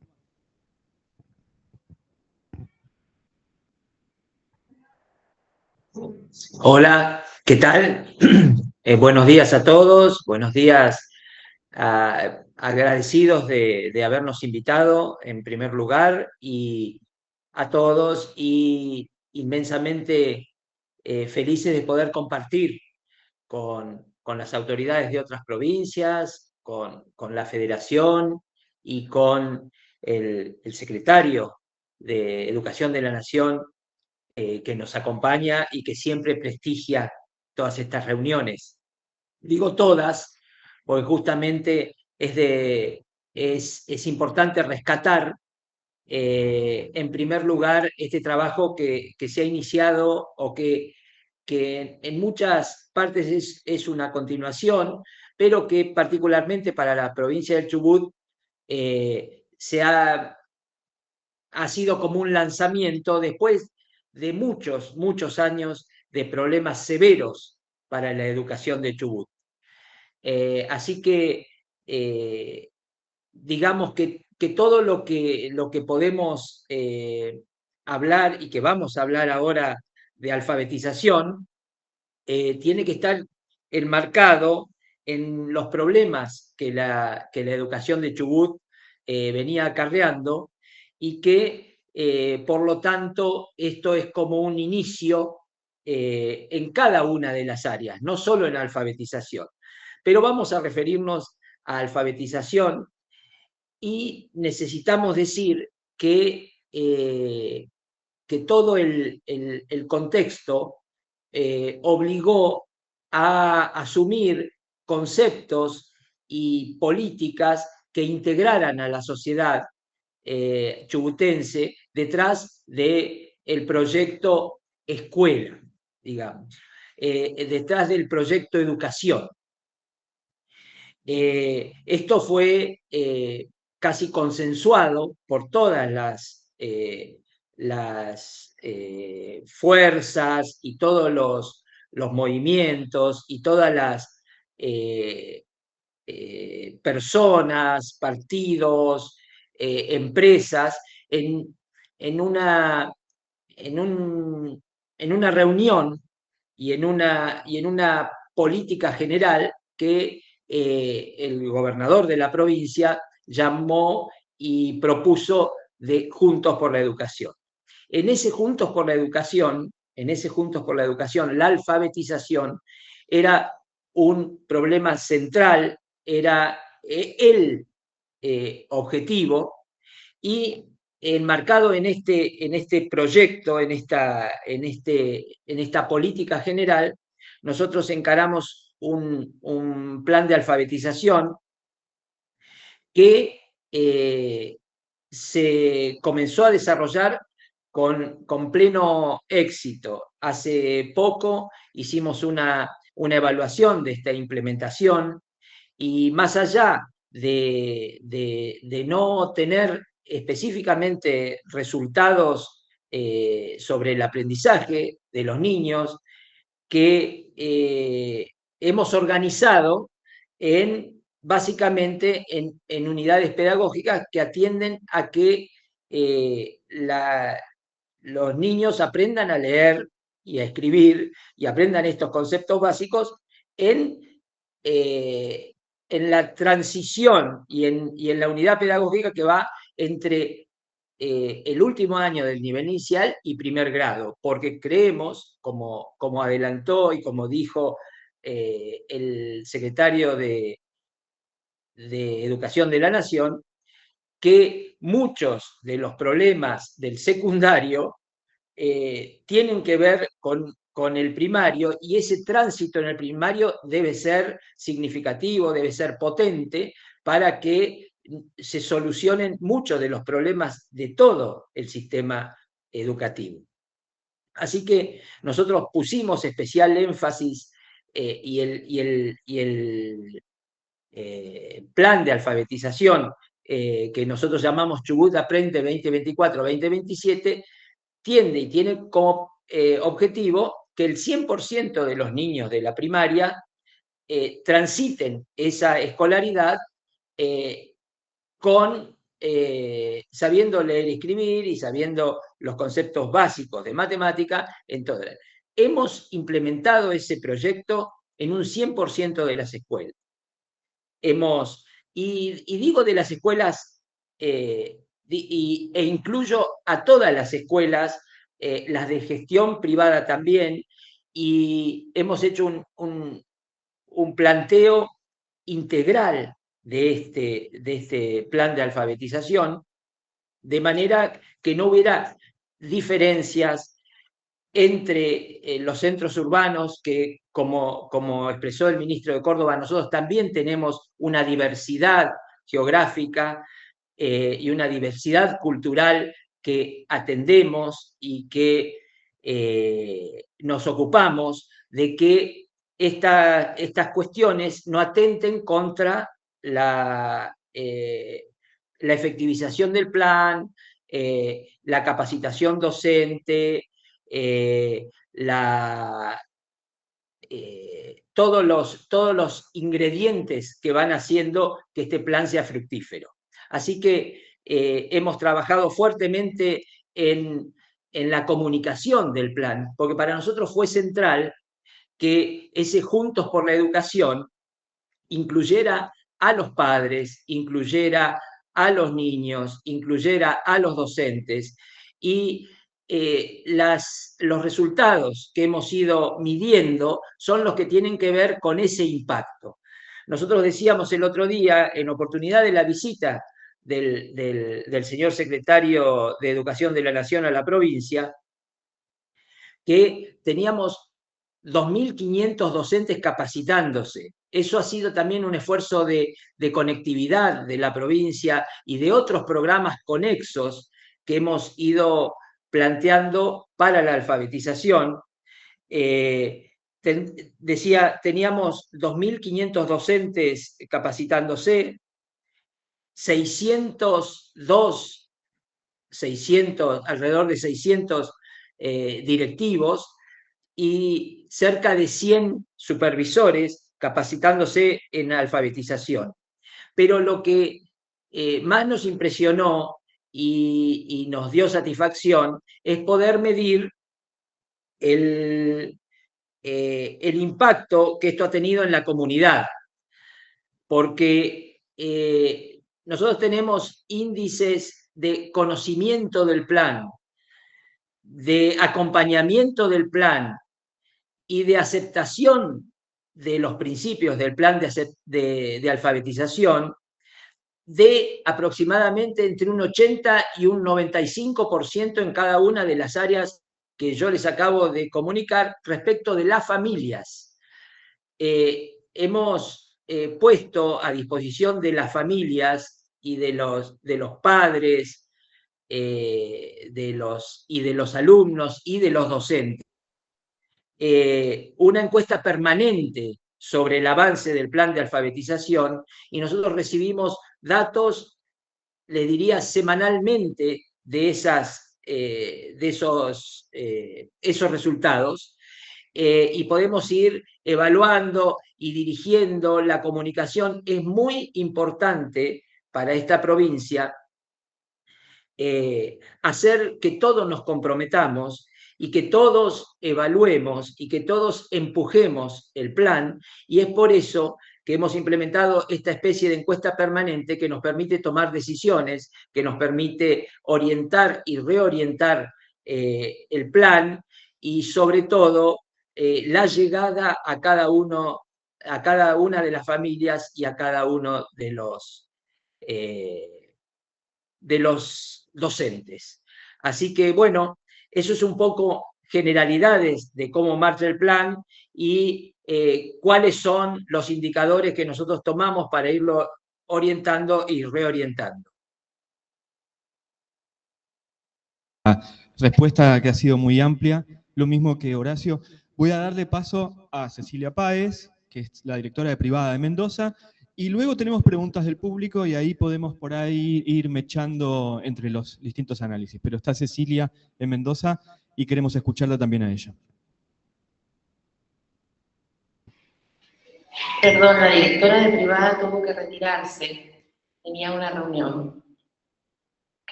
Hola, ¿qué tal? Buenos días a todos, buenos días, agradecidos de habernos invitado en primer lugar y a todos y inmensamente felices de poder compartir con las autoridades de otras provincias, con la federación y con el secretario de Educación de la Nación, que nos acompaña y que siempre prestigia todas estas reuniones. Digo todas, porque justamente es importante rescatar, en primer lugar, este trabajo que se ha iniciado o que en muchas partes es una continuación, pero que particularmente para la provincia del Chubut ha sido como un lanzamiento después de muchos años de problemas severos para la educación de Chubut. Así que digamos que todo lo que podemos hablar y que vamos a hablar ahora de alfabetización, tiene que estar enmarcado en los problemas que la educación de Chubut venía acarreando y que, por lo tanto, esto es como un inicio en cada una de las áreas, no solo en alfabetización. Pero vamos a referirnos a alfabetización y necesitamos decir que todo el contexto obligó a asumir conceptos y políticas que integraran a la sociedad chubutense detrás del proyecto escuela, digamos, detrás del proyecto educación. Esto fue casi consensuado por todas las fuerzas y todos los movimientos y todas las personas, partidos, empresas en una reunión y en una política general que el gobernador de la provincia llamó y propuso de Juntos por la Educación. En ese Juntos por la Educación, la alfabetización era un problema central, era el objetivo, y enmarcado en este proyecto, en esta política general, nosotros encaramos un plan de alfabetización que se comenzó a desarrollar con pleno éxito. Hace poco hicimos una evaluación de esta implementación y más allá de no tener específicamente resultados sobre el aprendizaje de los niños, que hemos organizado básicamente en unidades pedagógicas que atienden a que los niños aprendan a leer y a escribir y aprendan estos conceptos básicos en, en la transición y en la unidad pedagógica que va entre el último año del nivel inicial y primer grado, porque creemos, como adelantó y como dijo el secretario de Educación de la Nación, que muchos de los problemas del secundario tienen que ver con el primario, y ese tránsito en el primario debe ser significativo, debe ser potente para que se solucionen muchos de los problemas de todo el sistema educativo. Así que nosotros pusimos especial énfasis y el plan de alfabetización que nosotros llamamos Chubut Aprende 2024-2027 tiende y tiene como objetivo que el 100% de los niños de la primaria transiten esa escolaridad sabiendo leer y escribir y sabiendo los conceptos básicos de matemática. Entonces, hemos implementado ese proyecto en un 100% de las escuelas. Y digo de las escuelas, e incluyo a todas las escuelas, las de gestión privada también, y hemos hecho un planteo integral de este plan de alfabetización, de manera que no hubiera diferencias entre los centros urbanos, que como expresó el ministro de Córdoba, nosotros también tenemos una diversidad geográfica y una diversidad cultural que atendemos y que nos ocupamos de que estas cuestiones no atenten contra la efectivización del plan, la capacitación docente, todos los ingredientes que van haciendo que este plan sea fructífero. Así que hemos trabajado fuertemente en la comunicación del plan, porque para nosotros fue central que ese Juntos por la Educación incluyera a los padres, incluyera a los niños, incluyera a los docentes, y los resultados que hemos ido midiendo son los que tienen que ver con ese impacto. Nosotros decíamos el otro día, en oportunidad de la visita del señor secretario de Educación de la Nación a la provincia, que teníamos 2.500 docentes capacitándose. Eso ha sido también un esfuerzo de conectividad de la provincia y de otros programas conexos que hemos ido planteando para la alfabetización. Decía, teníamos 2.500 docentes capacitándose, alrededor de 600 directivos y cerca de 100 supervisores capacitándose en alfabetización. Pero lo que más nos impresionó y nos dio satisfacción es poder medir el impacto que esto ha tenido en la comunidad, porque nosotros tenemos índices de conocimiento del plan, de acompañamiento del plan y de aceptación de los principios del plan de alfabetización de aproximadamente entre un 80 y un 95% en cada una de las áreas que yo les acabo de comunicar respecto de las familias. Hemos puesto a disposición de las familias y de los padres y de los alumnos y de los docentes una encuesta permanente sobre el avance del plan de alfabetización, y nosotros recibimos datos, le diría, semanalmente de esas esos resultados, y podemos ir evaluando y dirigiendo. La comunicación es muy importante para esta provincia, hacer que todos nos comprometamos y que todos evaluemos y que todos empujemos el plan, y es por eso que hemos implementado esta especie de encuesta permanente que nos permite tomar decisiones, que nos permite orientar y reorientar el plan, y sobre todo la llegada a cada una de las familias y a cada uno de los docentes. Así que, bueno, eso es un poco generalidades de cómo marcha el plan y cuáles son los indicadores que nosotros tomamos para irlo orientando y reorientando. Respuesta que ha sido muy amplia, lo mismo que Horacio. Voy a darle paso a Cecilia Páez, que es la directora de Privada de Mendoza, y luego tenemos preguntas del público y ahí podemos por ahí ir mechando entre los distintos análisis. Pero está Cecilia de Mendoza y queremos escucharla también a ella. Perdón, la directora de Privada tuvo que retirarse. Tenía una reunión.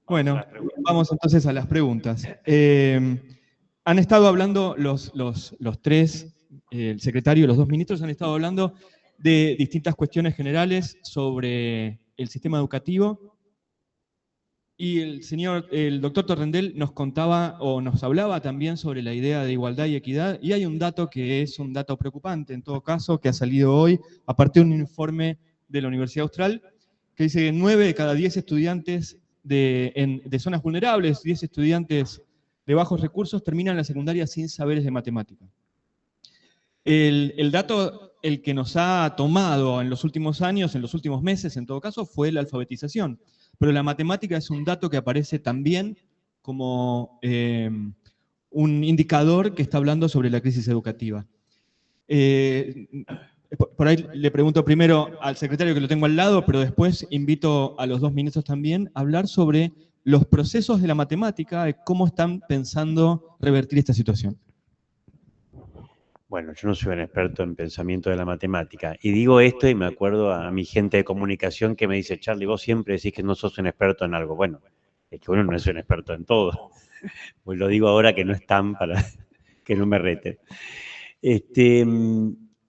Bueno, vamos entonces a las preguntas. Han estado hablando los tres, el secretario y los dos ministros han estado hablando de distintas cuestiones generales sobre el sistema educativo, y el doctor Torrendel nos contaba o nos hablaba también sobre la idea de igualdad y equidad, y hay un dato que es un dato preocupante en todo caso, que ha salido hoy a partir de un informe de la Universidad Austral, que dice que 9 de cada 10 estudiantes de zonas vulnerables, 10 estudiantes de bajos recursos terminan la secundaria sin saberes de matemática. El dato, el que nos ha tomado en los últimos años, en los últimos meses en todo caso, fue la alfabetización. Pero la matemática es un dato que aparece también como un indicador que está hablando sobre la crisis educativa. Por ahí le pregunto primero al secretario, que lo tengo al lado, pero después invito a los dos ministros también a hablar sobre los procesos de la matemática, de cómo están pensando revertir esta situación. Bueno, yo no soy un experto en pensamiento de la matemática. Y digo esto y me acuerdo a mi gente de comunicación que me dice, Charlie, vos siempre decís que no sos un experto en algo. Bueno, es que uno no es un experto en todo. Pues lo digo ahora que no están para que no me reten.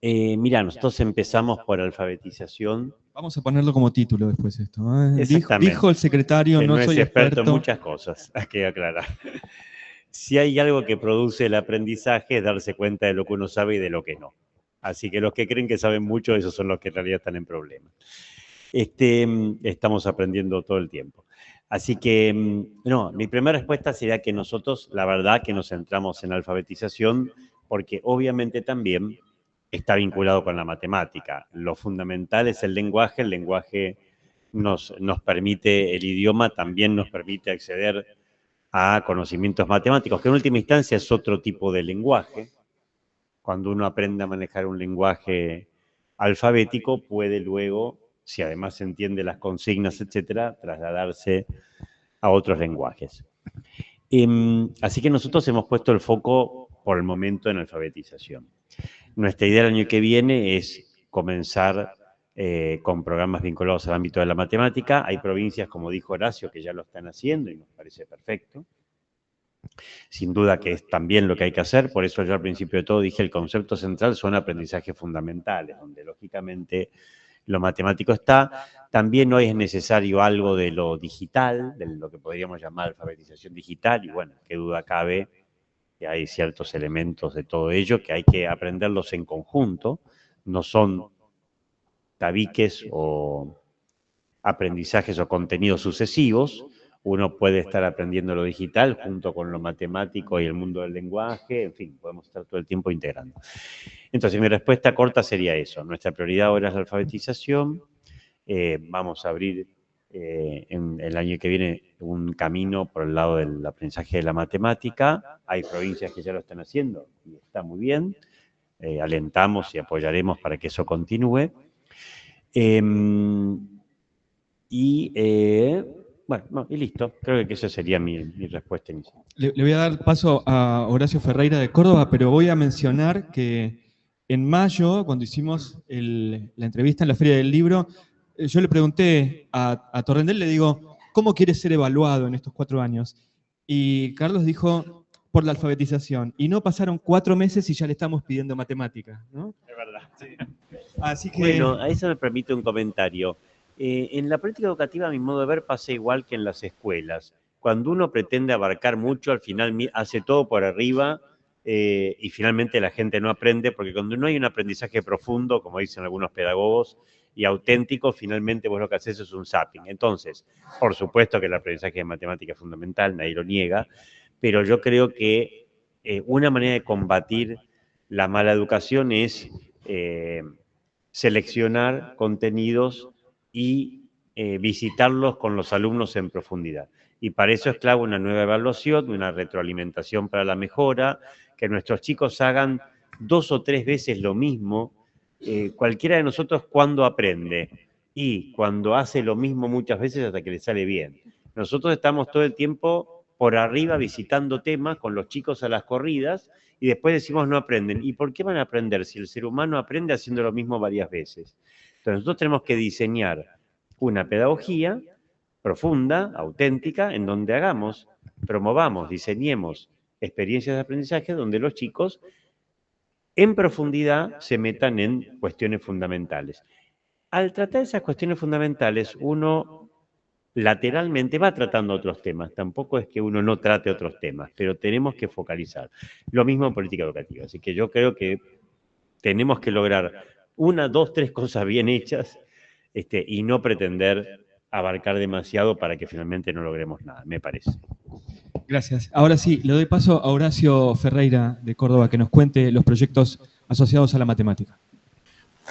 Mira, nosotros empezamos por alfabetización. Vamos a ponerlo como título después esto. Exactamente. Dijo el secretario, que no soy experto en muchas cosas, hay que aclarar. Si hay algo que produce el aprendizaje es darse cuenta de lo que uno sabe y de lo que no. Así que los que creen que saben mucho, esos son los que en realidad están en problemas. Estamos aprendiendo todo el tiempo. Así que, no, mi primera respuesta sería que nosotros, la verdad, que nos centramos en alfabetización, porque obviamente también está vinculado con la matemática. Lo fundamental es el lenguaje nos permite, el idioma también nos permite acceder a conocimientos matemáticos, que en última instancia es otro tipo de lenguaje. Cuando uno aprende a manejar un lenguaje alfabético, puede luego, si además entiende las consignas, etcétera, trasladarse a otros lenguajes. Así que nosotros hemos puesto el foco por el momento en alfabetización. Nuestra idea el año que viene es comenzar con programas vinculados al ámbito de la matemática. Hay provincias, como dijo Horacio, que ya lo están haciendo y nos parece perfecto. Sin duda que es también lo que hay que hacer, por eso yo al principio de todo dije el concepto central son aprendizajes fundamentales, donde lógicamente lo matemático está. También hoy es necesario algo de lo digital, de lo que podríamos llamar alfabetización digital, y bueno, qué duda cabe que hay ciertos elementos de todo ello que hay que aprenderlos en conjunto, no son tabiques o aprendizajes o contenidos sucesivos. Uno puede estar aprendiendo lo digital junto con lo matemático y el mundo del lenguaje, en fin, podemos estar todo el tiempo integrando. Entonces, mi respuesta corta sería eso. Nuestra prioridad ahora es la alfabetización. Vamos a abrir en el año que viene un camino por el lado del aprendizaje de la matemática. Hay provincias que ya lo están haciendo y está muy bien. Alentamos y apoyaremos para que eso continúe. Bueno, no, y listo. Creo que esa sería mi respuesta inicial. Le voy a dar paso a Horacio Ferreira de Córdoba, pero voy a mencionar que en mayo, cuando hicimos la entrevista en la Feria del Libro, yo le pregunté a Torrendel, le digo, ¿cómo quiere ser evaluado en estos 4 años? Y Carlos dijo, por la alfabetización. Y no pasaron 4 meses y ya le estamos pidiendo matemáticas, ¿no? Es verdad, sí. Así que... Bueno, a eso me permite un comentario. En la política educativa, a mi modo de ver, pasa igual que en las escuelas. Cuando uno pretende abarcar mucho, al final hace todo por arriba y finalmente la gente no aprende, porque cuando no hay un aprendizaje profundo, como dicen algunos pedagogos, y auténtico, finalmente vos lo que haces es un zapping. Entonces, por supuesto que el aprendizaje de matemática es fundamental, nadie lo niega, pero yo creo que una manera de combatir la mala educación es seleccionar contenidos y visitarlos con los alumnos en profundidad. Y para eso es clave una nueva evaluación, una retroalimentación para la mejora, que nuestros chicos hagan 2 o 3 veces lo mismo. Cualquiera de nosotros cuando aprende y cuando hace lo mismo muchas veces hasta que le sale bien. Nosotros estamos todo el tiempo por arriba visitando temas con los chicos a las corridas y después decimos no aprenden. ¿Y por qué van a aprender si el ser humano aprende haciendo lo mismo varias veces? Entonces nosotros tenemos que diseñar una pedagogía profunda, auténtica, en donde promovamos, diseñemos experiencias de aprendizaje donde los chicos en profundidad se metan en cuestiones fundamentales. Al tratar esas cuestiones fundamentales, uno lateralmente va tratando otros temas. Tampoco es que uno no trate otros temas, pero tenemos que focalizar. Lo mismo en política educativa. Así que yo creo que tenemos que lograr 1, 2, 3 cosas bien hechas y no pretender abarcar demasiado para que finalmente no logremos nada, me parece. Gracias. Ahora sí, le doy paso a Horacio Ferreira de Córdoba, que nos cuente los proyectos asociados a la matemática.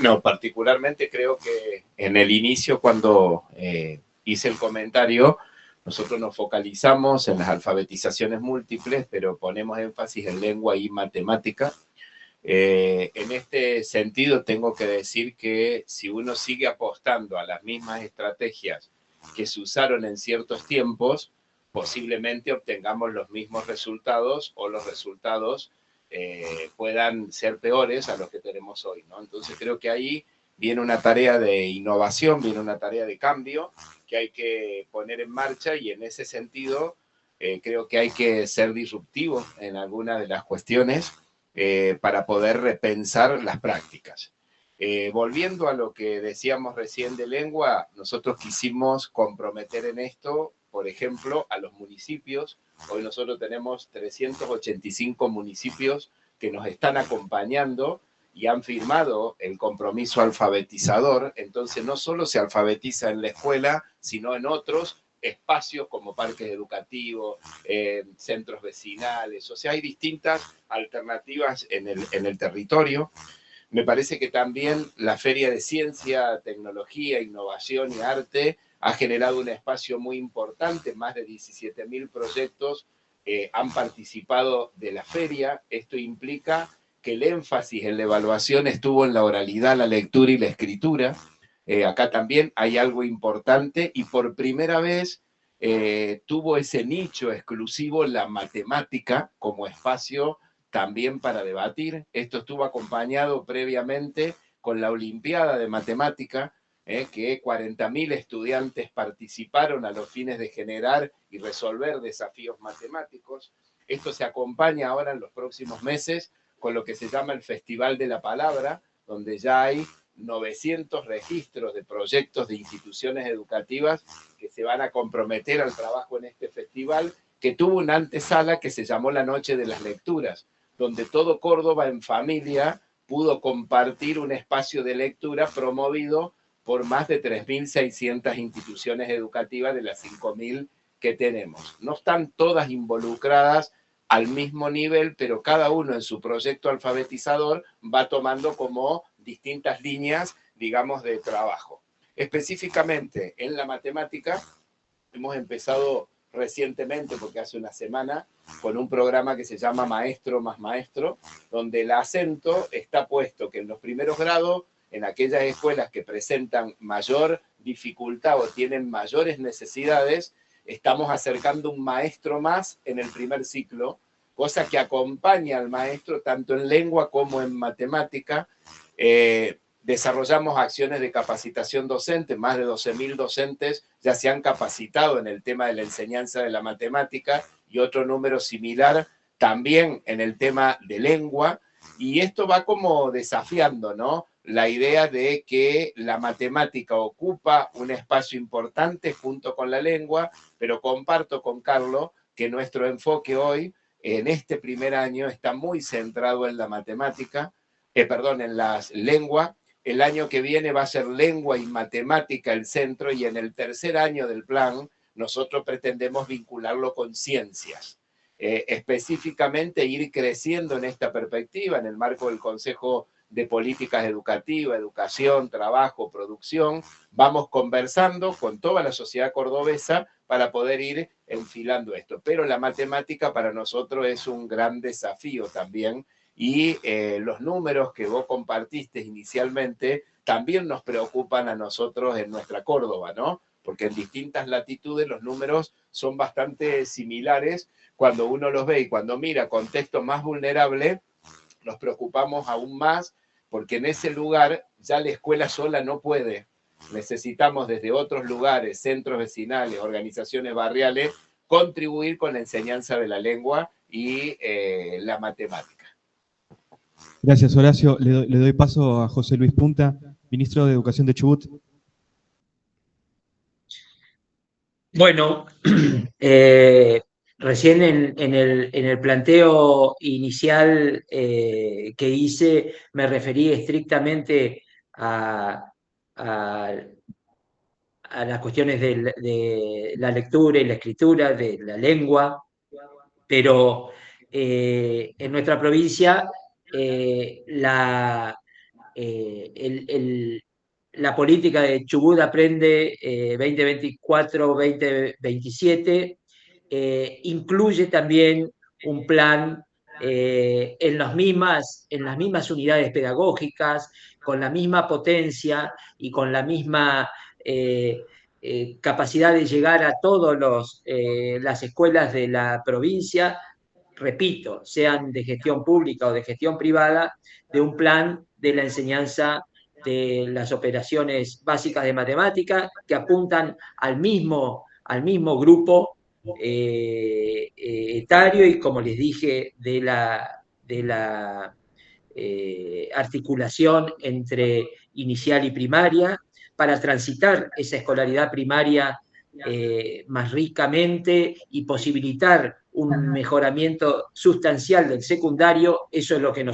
No, particularmente creo que en el inicio, cuando hice el comentario, nosotros nos focalizamos en las alfabetizaciones múltiples, pero ponemos énfasis en lengua y matemática. En este sentido, tengo que decir que si uno sigue apostando a las mismas estrategias que se usaron en ciertos tiempos, posiblemente obtengamos los mismos resultados o los resultados puedan ser peores a los que tenemos hoy, ¿no? Entonces creo que ahí viene una tarea de innovación, viene una tarea de cambio que hay que poner en marcha y en ese sentido creo que hay que ser disruptivo en algunas de las cuestiones para poder repensar las prácticas. Volviendo a lo que decíamos recién de lengua, nosotros quisimos comprometer en esto, por ejemplo, a los municipios. Hoy nosotros tenemos 385 municipios que nos están acompañando y han firmado el compromiso alfabetizador. Entonces no solo se alfabetiza en la escuela, sino en otros espacios como parques educativos, centros vecinales. O sea, hay distintas alternativas en el territorio. Me parece que también la Feria de Ciencia, Tecnología, Innovación y Arte ha generado un espacio muy importante. Más de 17.000 proyectos han participado de la feria. Esto implica que el énfasis en la evaluación estuvo en la oralidad, la lectura y la escritura. Acá también hay algo importante y por primera vez tuvo ese nicho exclusivo la matemática como espacio también para debatir. Esto estuvo acompañado previamente con la Olimpiada de Matemática, que 40.000 estudiantes participaron a los fines de generar y resolver desafíos matemáticos. Esto se acompaña ahora en los próximos meses con lo que se llama el Festival de la Palabra, donde ya hay 900 registros de proyectos de instituciones educativas que se van a comprometer al trabajo en este festival, que tuvo una antesala que se llamó la Noche de las Lecturas, donde todo Córdoba en familia pudo compartir un espacio de lectura promovido por más de 3.600 instituciones educativas de las 5.000 que tenemos. No están todas involucradas al mismo nivel, pero cada uno en su proyecto alfabetizador va tomando como distintas líneas, digamos, de trabajo. Específicamente en la matemática, hemos empezado recientemente, porque hace una semana, con un programa que se llama Maestro más Maestro, donde el acento está puesto que en los primeros grados, en aquellas escuelas que presentan mayor dificultad o tienen mayores necesidades, estamos acercando un maestro más en el primer ciclo, cosa que acompaña al maestro tanto en lengua como en matemática. Desarrollamos acciones de capacitación docente, más de 12.000 docentes ya se han capacitado en el tema de la enseñanza de la matemática y otro número similar también en el tema de lengua, y esto va como desafiando, ¿no?, la idea de que la matemática ocupa un espacio importante junto con la lengua, pero comparto con Carlos que nuestro enfoque hoy, en este primer año, está muy centrado en la matemática, en las lenguas. El año que viene va a ser lengua y matemática el centro, y en el tercer año del plan nosotros pretendemos vincularlo con ciencias. Específicamente ir creciendo en esta perspectiva en el marco del Consejo de Políticas Educativas, Educación, Trabajo, Producción. Vamos conversando con toda la sociedad cordobesa para poder ir enfilando esto. Pero la matemática para nosotros es un gran desafío también, y los números que vos compartiste inicialmente también nos preocupan a nosotros en nuestra Córdoba, ¿no? Porque en distintas latitudes los números son bastante similares. Cuando uno los ve y cuando mira contextos más vulnerables, nos preocupamos aún más, porque en ese lugar ya la escuela sola no puede. Necesitamos desde otros lugares, centros vecinales, organizaciones barriales, contribuir con la enseñanza de la lengua y la matemática. Gracias, Horacio. Le doy paso a José Luis Punta, ministro de Educación de Chubut. Bueno, recién en el planteo inicial que hice me referí estrictamente a las cuestiones de la lectura y la escritura, de la lengua, pero en nuestra provincia la política de Chubut Aprende 2024-2027 incluye también un plan en las mismas unidades pedagógicas, con la misma potencia y con la misma capacidad de llegar a todas las escuelas de la provincia, repito, sean de gestión pública o de gestión privada, de un plan de la enseñanza de las operaciones básicas de matemática que apuntan al mismo grupo etario y, como les dije, de la articulación entre inicial y primaria, para transitar esa escolaridad primaria más ricamente y posibilitar un mejoramiento sustancial del secundario. Eso es a lo que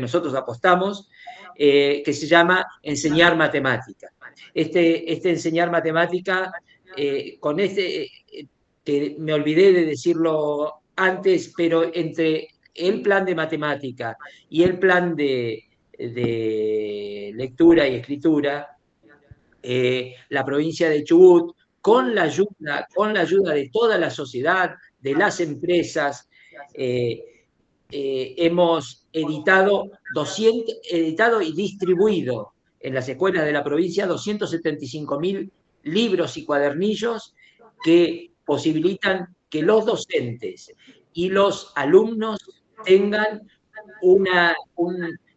nosotros apostamos, que se llama enseñar matemática. Este enseñar matemática, que me olvidé de decirlo antes, pero entre el plan de matemática y el plan de lectura y escritura, la provincia de Chubut, con la ayuda de toda la sociedad, de las empresas, hemos editado y distribuido en las escuelas de la provincia 275.000 libros y cuadernillos que posibilitan que los docentes y los alumnos tengan un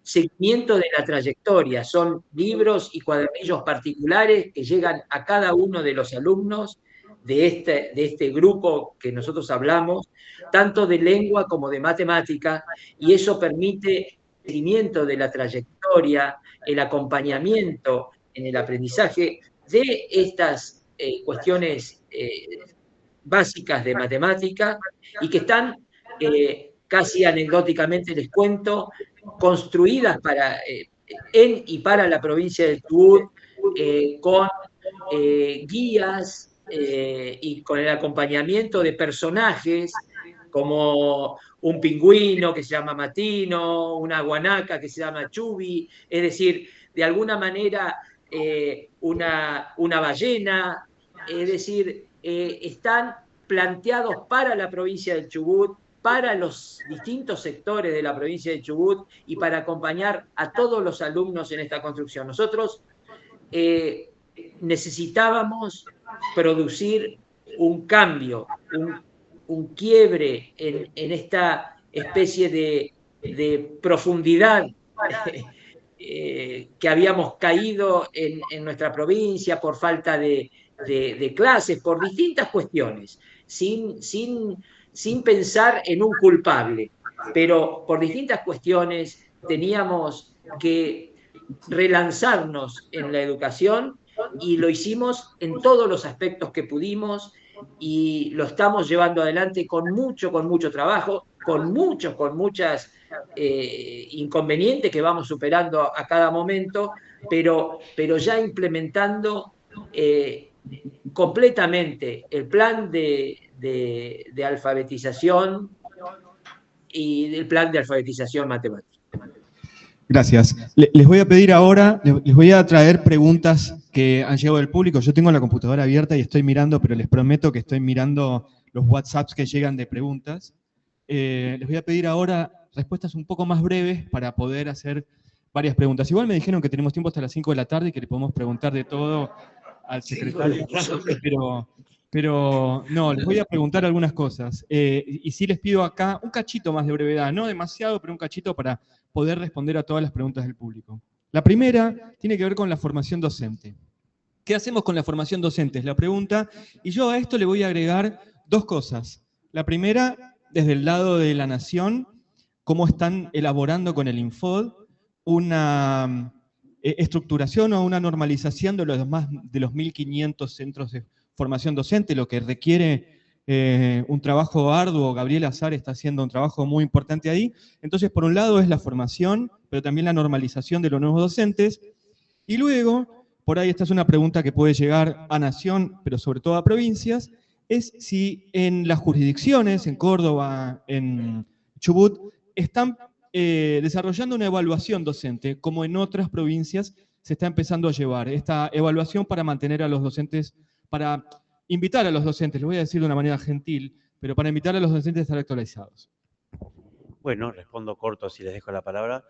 seguimiento de la trayectoria. Son libros y cuadernillos particulares que llegan a cada uno de los alumnos de este grupo que nosotros hablamos, tanto de lengua como de matemática, y eso permite el seguimiento de la trayectoria, el acompañamiento en el aprendizaje de estas cuestiones básicas de matemática, y que están, casi anecdóticamente les cuento, construidas en y para la provincia de Chubut, con guías y con el acompañamiento de personajes como un pingüino que se llama Matino, una guanaca que se llama Chubi, es decir, de alguna manera una ballena, es decir, están planteados para la provincia de Chubut, para los distintos sectores de la provincia de Chubut y para acompañar a todos los alumnos en esta construcción. Nosotros necesitábamos producir un cambio, un quiebre en esta especie de profundidad que habíamos caído en nuestra provincia por falta de clases, por distintas cuestiones, sin pensar en un culpable, pero por distintas cuestiones teníamos que relanzarnos en la educación y lo hicimos en todos los aspectos que pudimos y lo estamos llevando adelante con mucho trabajo, con muchas inconvenientes que vamos superando a cada momento, pero ya implementando completamente el plan de alfabetización y el plan de alfabetización matemática. Gracias. Les voy a pedir ahora, les voy a traer preguntas que han llegado del público. Yo tengo la computadora abierta y estoy mirando, pero les prometo que estoy mirando los WhatsApps que llegan de preguntas. Les voy a pedir ahora respuestas un poco más breves para poder hacer varias preguntas. Igual me dijeron que tenemos tiempo hasta las 5 de la tarde y que le podemos preguntar de todo al secretario, pero no, les voy a preguntar algunas cosas. Y sí les pido acá un cachito más de brevedad, no demasiado, pero un cachito para poder responder a todas las preguntas del público. La primera tiene que ver con la formación docente. ¿Qué hacemos con la formación docente? Es la pregunta. Y yo a esto le voy a agregar dos cosas. La primera, desde el lado de la Nación, cómo están elaborando con el Infod una estructuración o una normalización de los más de los 1.500 centros de formación docente, lo que requiere un trabajo arduo. Gabriel Azar está haciendo un trabajo muy importante ahí. Entonces, por un lado es la formación, pero también la normalización de los nuevos docentes. Y luego, por ahí esta es una pregunta que puede llegar a Nación, pero sobre todo a provincias, es si en las jurisdicciones, en Córdoba, en Chubut, están desarrollando una evaluación docente, como en otras provincias se está empezando a llevar. Esta evaluación para mantener a los docentes, para invitar a los docentes, lo voy a decir de una manera gentil, pero para invitar a los docentes a estar actualizados. Bueno, respondo corto, si les dejo la palabra.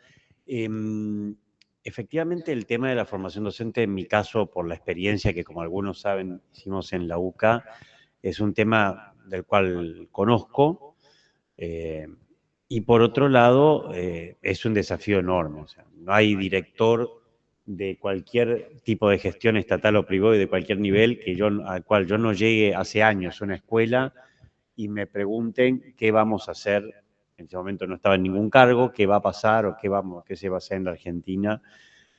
Efectivamente, el tema de la formación docente, en mi caso, por la experiencia que, como algunos saben, hicimos en la UCA, es un tema del cual conozco. Y por otro lado, es un desafío enorme. O sea, no hay director de cualquier tipo de gestión estatal o privado y de cualquier nivel al cual yo no llegue hace años a una escuela y me pregunten qué vamos a hacer. En ese momento no estaba en ningún cargo, qué va a pasar o qué se va a hacer en la Argentina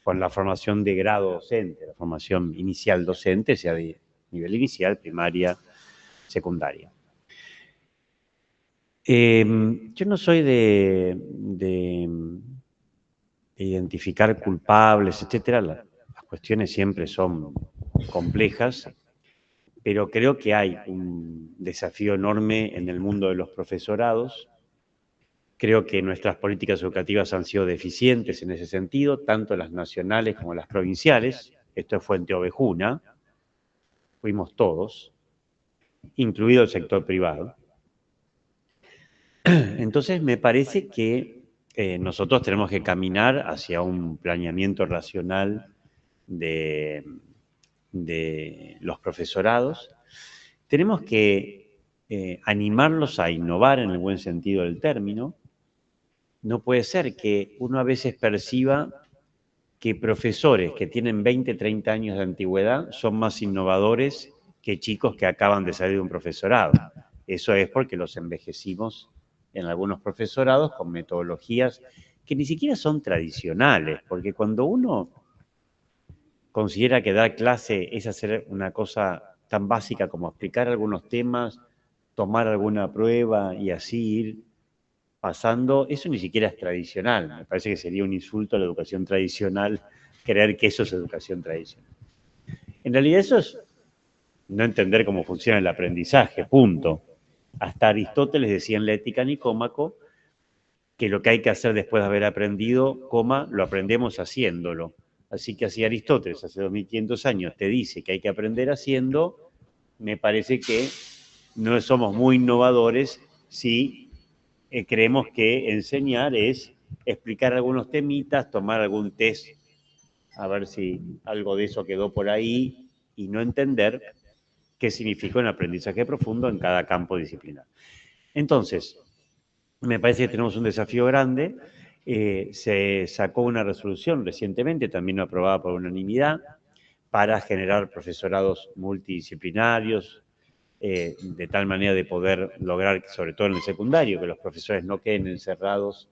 con la formación de grado docente, la formación inicial docente, sea de nivel inicial, primaria, secundaria. Yo no soy de identificar culpables, etcétera. Las cuestiones siempre son complejas, pero creo que hay un desafío enorme en el mundo de los profesorados. Creo que nuestras políticas educativas han sido deficientes en ese sentido, tanto las nacionales como las provinciales. Esto es fuente ovejuna, fuimos todos, incluido el sector privado. Entonces me parece que nosotros tenemos que caminar hacia un planeamiento racional de los profesorados. Tenemos que animarlos a innovar en el buen sentido del término. No puede ser que uno a veces perciba que profesores que tienen 20, 30 años de antigüedad son más innovadores que chicos que acaban de salir de un profesorado. Eso es porque los envejecimos en algunos profesorados con metodologías que ni siquiera son tradicionales, porque cuando uno considera que dar clase es hacer una cosa tan básica como explicar algunos temas, tomar alguna prueba y así ir pasando, eso ni siquiera es tradicional. Me parece que sería un insulto a la educación tradicional creer que eso es educación tradicional. En realidad eso es no entender cómo funciona el aprendizaje, punto. Hasta Aristóteles decía en la Ética Nicómaco que lo que hay que hacer después de haber aprendido, lo aprendemos haciéndolo. Así que así Aristóteles, hace 2500 años, te dice que hay que aprender haciendo, me parece que no somos muy innovadores si creemos que enseñar es explicar algunos temitas, tomar algún test, a ver si algo de eso quedó por ahí, y no entender qué significa un aprendizaje profundo en cada campo disciplinar. Entonces, me parece que tenemos un desafío grande. Se sacó una resolución recientemente, también aprobada por unanimidad, para generar profesorados multidisciplinarios, de tal manera de poder lograr, sobre todo en el secundario, que los profesores no queden encerrados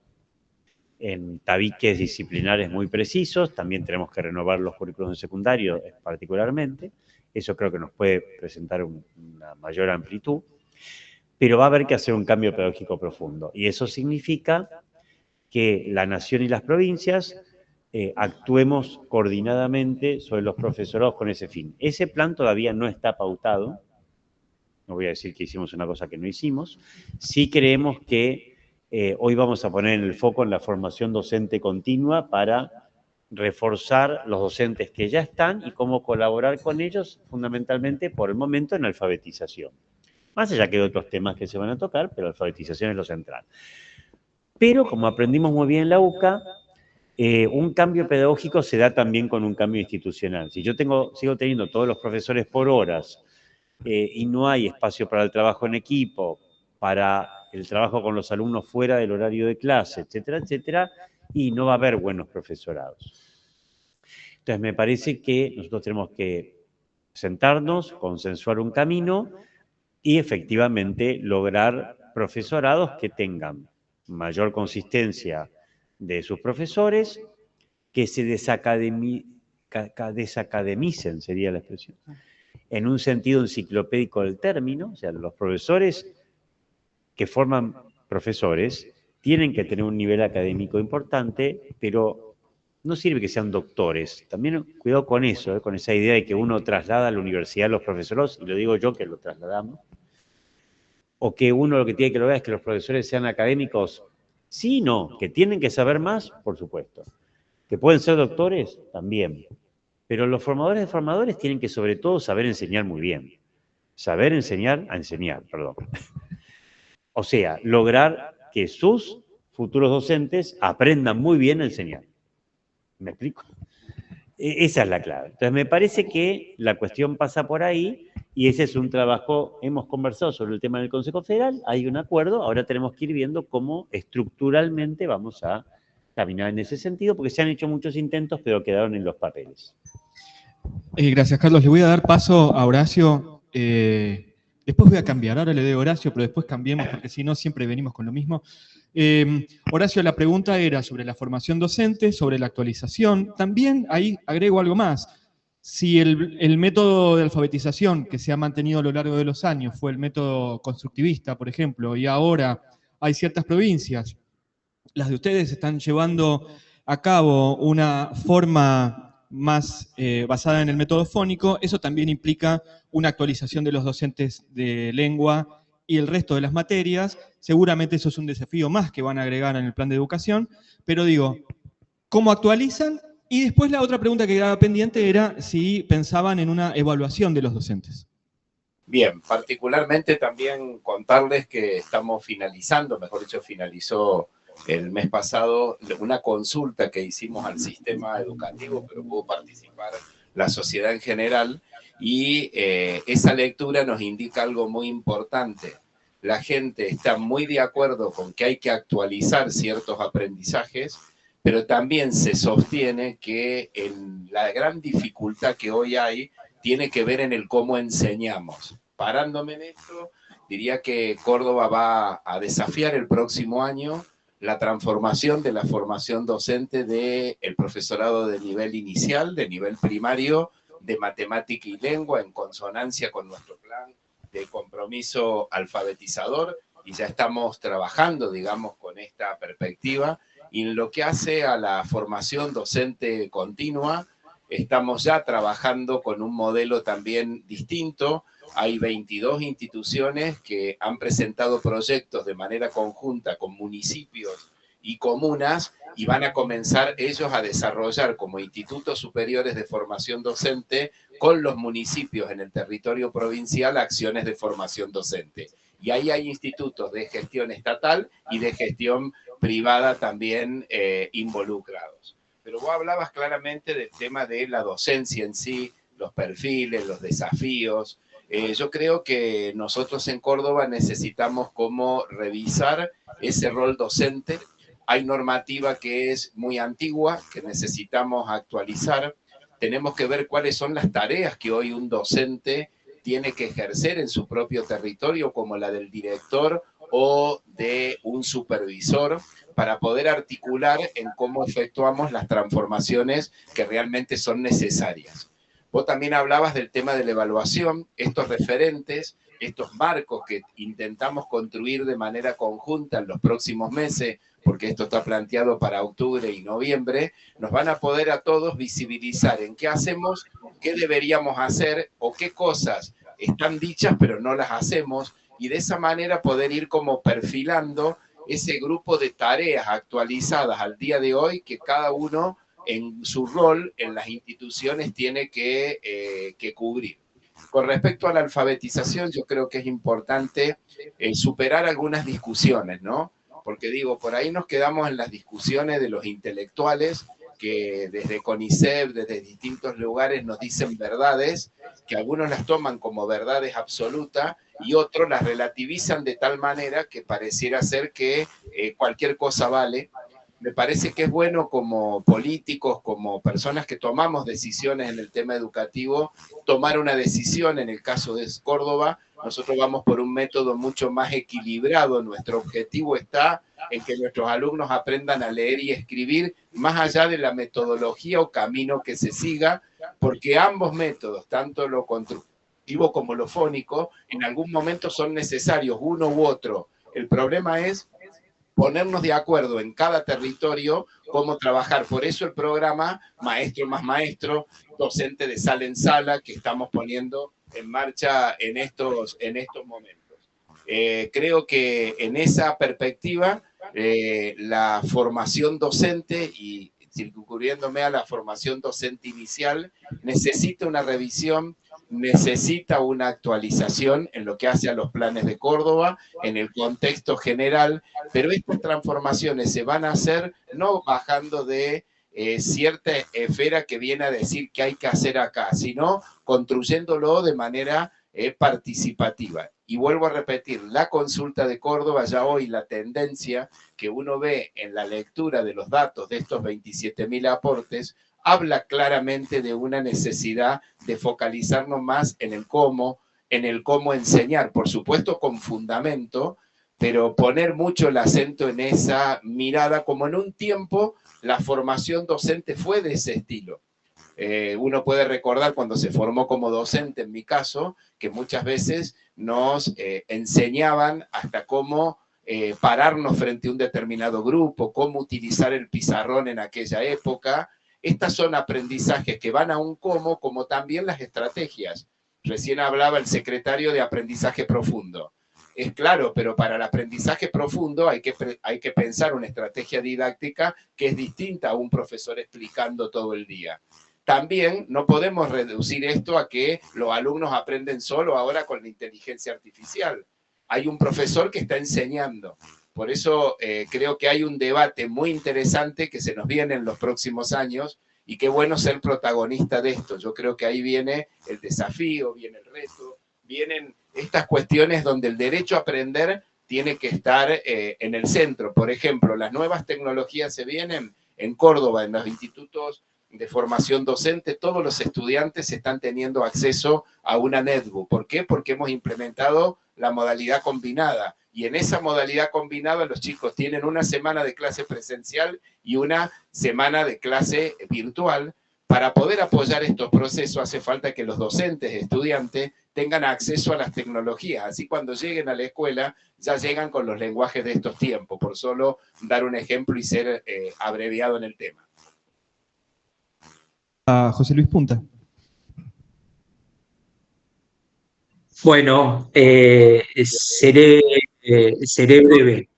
en tabiques disciplinares muy precisos. También tenemos que renovar los currículos de secundario particularmente. Eso creo que nos puede presentar una mayor amplitud. Pero va a haber que hacer un cambio pedagógico profundo. Y eso significa que la nación y las provincias actuemos coordinadamente sobre los profesorados con ese fin. Ese plan todavía no está pautado. No voy a decir que hicimos una cosa que no hicimos. Sí creemos que hoy vamos a poner el foco en la formación docente continua para reforzar los docentes que ya están y cómo colaborar con ellos, fundamentalmente por el momento en alfabetización. Más allá que de otros temas que se van a tocar, pero alfabetización es lo central. Pero como aprendimos muy bien en la UCA, un cambio pedagógico se da también con un cambio institucional. Si yo sigo teniendo todos los profesores por horas y no hay espacio para el trabajo en equipo, para el trabajo con los alumnos fuera del horario de clase, etcétera, etcétera, y no va a haber buenos profesorados. Entonces me parece que nosotros tenemos que sentarnos, consensuar un camino y efectivamente lograr profesorados que tengan mayor consistencia de sus profesores, que se desacademicen, sería la expresión, en un sentido enciclopédico del término. O sea, los profesores que forman profesores tienen que tener un nivel académico importante, pero no sirve que sean doctores. También cuidado con eso, con esa idea de que uno traslada a la universidad los profesores, y lo digo yo que lo trasladamos, o que uno lo que tiene que lograr es que los profesores sean académicos. Sí, no, que tienen que saber más, por supuesto. Que pueden ser doctores, también. Pero los formadores de formadores tienen que sobre todo saber enseñar muy bien. Saber enseñar a enseñar, perdón. O sea, lograr que sus futuros docentes aprendan muy bien a enseñar. ¿Me explico? Esa es la clave. Entonces me parece que la cuestión pasa por ahí y ese es un trabajo. Hemos conversado sobre el tema del Consejo Federal, hay un acuerdo, ahora tenemos que ir viendo cómo estructuralmente vamos a caminar en ese sentido, porque se han hecho muchos intentos, pero quedaron en los papeles. Gracias, Carlos. Le voy a dar paso a Horacio. Después voy a cambiar, ahora le doy a Horacio, pero después cambiemos, porque si no siempre venimos con lo mismo. Horacio, la pregunta era sobre la formación docente, sobre la actualización. También ahí agrego algo más. Si el método de alfabetización que se ha mantenido a lo largo de los años fue el método constructivista, por ejemplo, y ahora hay ciertas provincias, las de ustedes están llevando a cabo una forma más basada en el método fónico, eso también implica una actualización de los docentes de lengua y el resto de las materias. Seguramente eso es un desafío más que van a agregar en el plan de educación, pero digo, ¿cómo actualizan? Y después la otra pregunta que quedaba pendiente era si pensaban en una evaluación de los docentes. Bien, particularmente también contarles que estamos finalizando, mejor dicho, finalizó el mes pasado una consulta que hicimos al sistema educativo, pero pudo participar la sociedad en general, y esa lectura nos indica algo muy importante. La gente está muy de acuerdo con que hay que actualizar ciertos aprendizajes, pero también se sostiene que la gran dificultad que hoy hay tiene que ver en el cómo enseñamos. Parándome en esto, diría que Córdoba va a desafiar el próximo año la transformación de la formación docente del profesorado de nivel inicial, de nivel primario, de matemática y lengua, en consonancia con nuestro plan de compromiso alfabetizador, y ya estamos trabajando, digamos, con esta perspectiva. Y en lo que hace a la formación docente continua, estamos ya trabajando con un modelo también distinto. Hay 22 instituciones que han presentado proyectos de manera conjunta con municipios y comunas, y van a comenzar ellos a desarrollar como institutos superiores de formación docente con los municipios en el territorio provincial acciones de formación docente. Y ahí hay institutos de gestión estatal y de gestión privada también involucrados. Pero vos hablabas claramente del tema de la docencia en sí, los perfiles, los desafíos. Yo creo que nosotros en Córdoba necesitamos como revisar ese rol docente. Hay normativa que es muy antigua, que necesitamos actualizar. Tenemos que ver cuáles son las tareas que hoy un docente tiene que ejercer en su propio territorio, como la del director o de un supervisor, para poder articular en cómo efectuamos las transformaciones que realmente son necesarias. Vos también hablabas del tema de la evaluación, estos referentes, estos marcos que intentamos construir de manera conjunta en los próximos meses, porque esto está planteado para octubre y noviembre, nos van a poder a todos visibilizar en qué hacemos, qué deberíamos hacer o qué cosas están dichas pero no las hacemos, y de esa manera poder ir como perfilando ese grupo de tareas actualizadas al día de hoy que cada uno en su rol en las instituciones tiene que cubrir. Con respecto a la alfabetización, yo creo que es importante superar algunas discusiones, ¿no? Porque digo, por ahí nos quedamos en las discusiones de los intelectuales que desde CONICET, desde distintos lugares nos dicen verdades, que algunos las toman como verdades absolutas y otros las relativizan de tal manera que pareciera ser que cualquier cosa vale. Me parece que es bueno como políticos, como personas que tomamos decisiones en el tema educativo, tomar una decisión. En el caso de Córdoba, nosotros vamos por un método mucho más equilibrado. Nuestro objetivo está en que nuestros alumnos aprendan a leer y escribir, más allá de la metodología o camino que se siga, porque ambos métodos, tanto lo constructivo como lo fónico, en algún momento son necesarios, uno u otro. El problema es ponernos de acuerdo en cada territorio cómo trabajar. Por eso el programa Maestro más Maestro, docente de sala en sala, que estamos poniendo en marcha en estos momentos. Creo que en esa perspectiva, la formación docente y circunscribiéndome a la formación docente inicial, necesita una revisión, necesita una actualización en lo que hace a los planes de Córdoba, en el contexto general, pero estas transformaciones se van a hacer no bajando de cierta esfera que viene a decir qué hay que hacer acá, sino construyéndolo de manera participativa. Y vuelvo a repetir, la consulta de Córdoba, ya hoy la tendencia que uno ve en la lectura de los datos de estos 27.000 aportes, habla claramente de una necesidad de focalizarnos más en el cómo enseñar, por supuesto con fundamento, pero poner mucho el acento en esa mirada, como en un tiempo la formación docente fue de ese estilo. Uno puede recordar cuando se formó como docente, en mi caso, que muchas veces nos enseñaban hasta cómo pararnos frente a un determinado grupo, cómo utilizar el pizarrón en aquella época. Estas son aprendizajes que van a un cómo, como también las estrategias. Recién hablaba el secretario de aprendizaje profundo. Es claro, pero para el aprendizaje profundo hay que pensar una estrategia didáctica que es distinta a un profesor explicando todo el día. También no podemos reducir esto a que los alumnos aprenden solo ahora con la inteligencia artificial. Hay un profesor que está enseñando. Por eso creo que hay un debate muy interesante que se nos viene en los próximos años y qué bueno ser protagonista de esto. Yo creo que ahí viene el desafío, viene el reto, vienen estas cuestiones donde el derecho a aprender tiene que estar en el centro. Por ejemplo, las nuevas tecnologías se vienen en Córdoba, en los institutos de formación docente, todos los estudiantes están teniendo acceso a una netbook. ¿Por qué? Porque hemos implementado la modalidad combinada. Y en esa modalidad combinada los chicos tienen una semana de clase presencial y una semana de clase virtual. Para poder apoyar estos procesos hace falta que los docentes, estudiantes, tengan acceso a las tecnologías. Así cuando lleguen a la escuela ya llegan con los lenguajes de estos tiempos, por solo dar un ejemplo y ser abreviado en el tema. A José Luis Punta. Bueno, seré breve.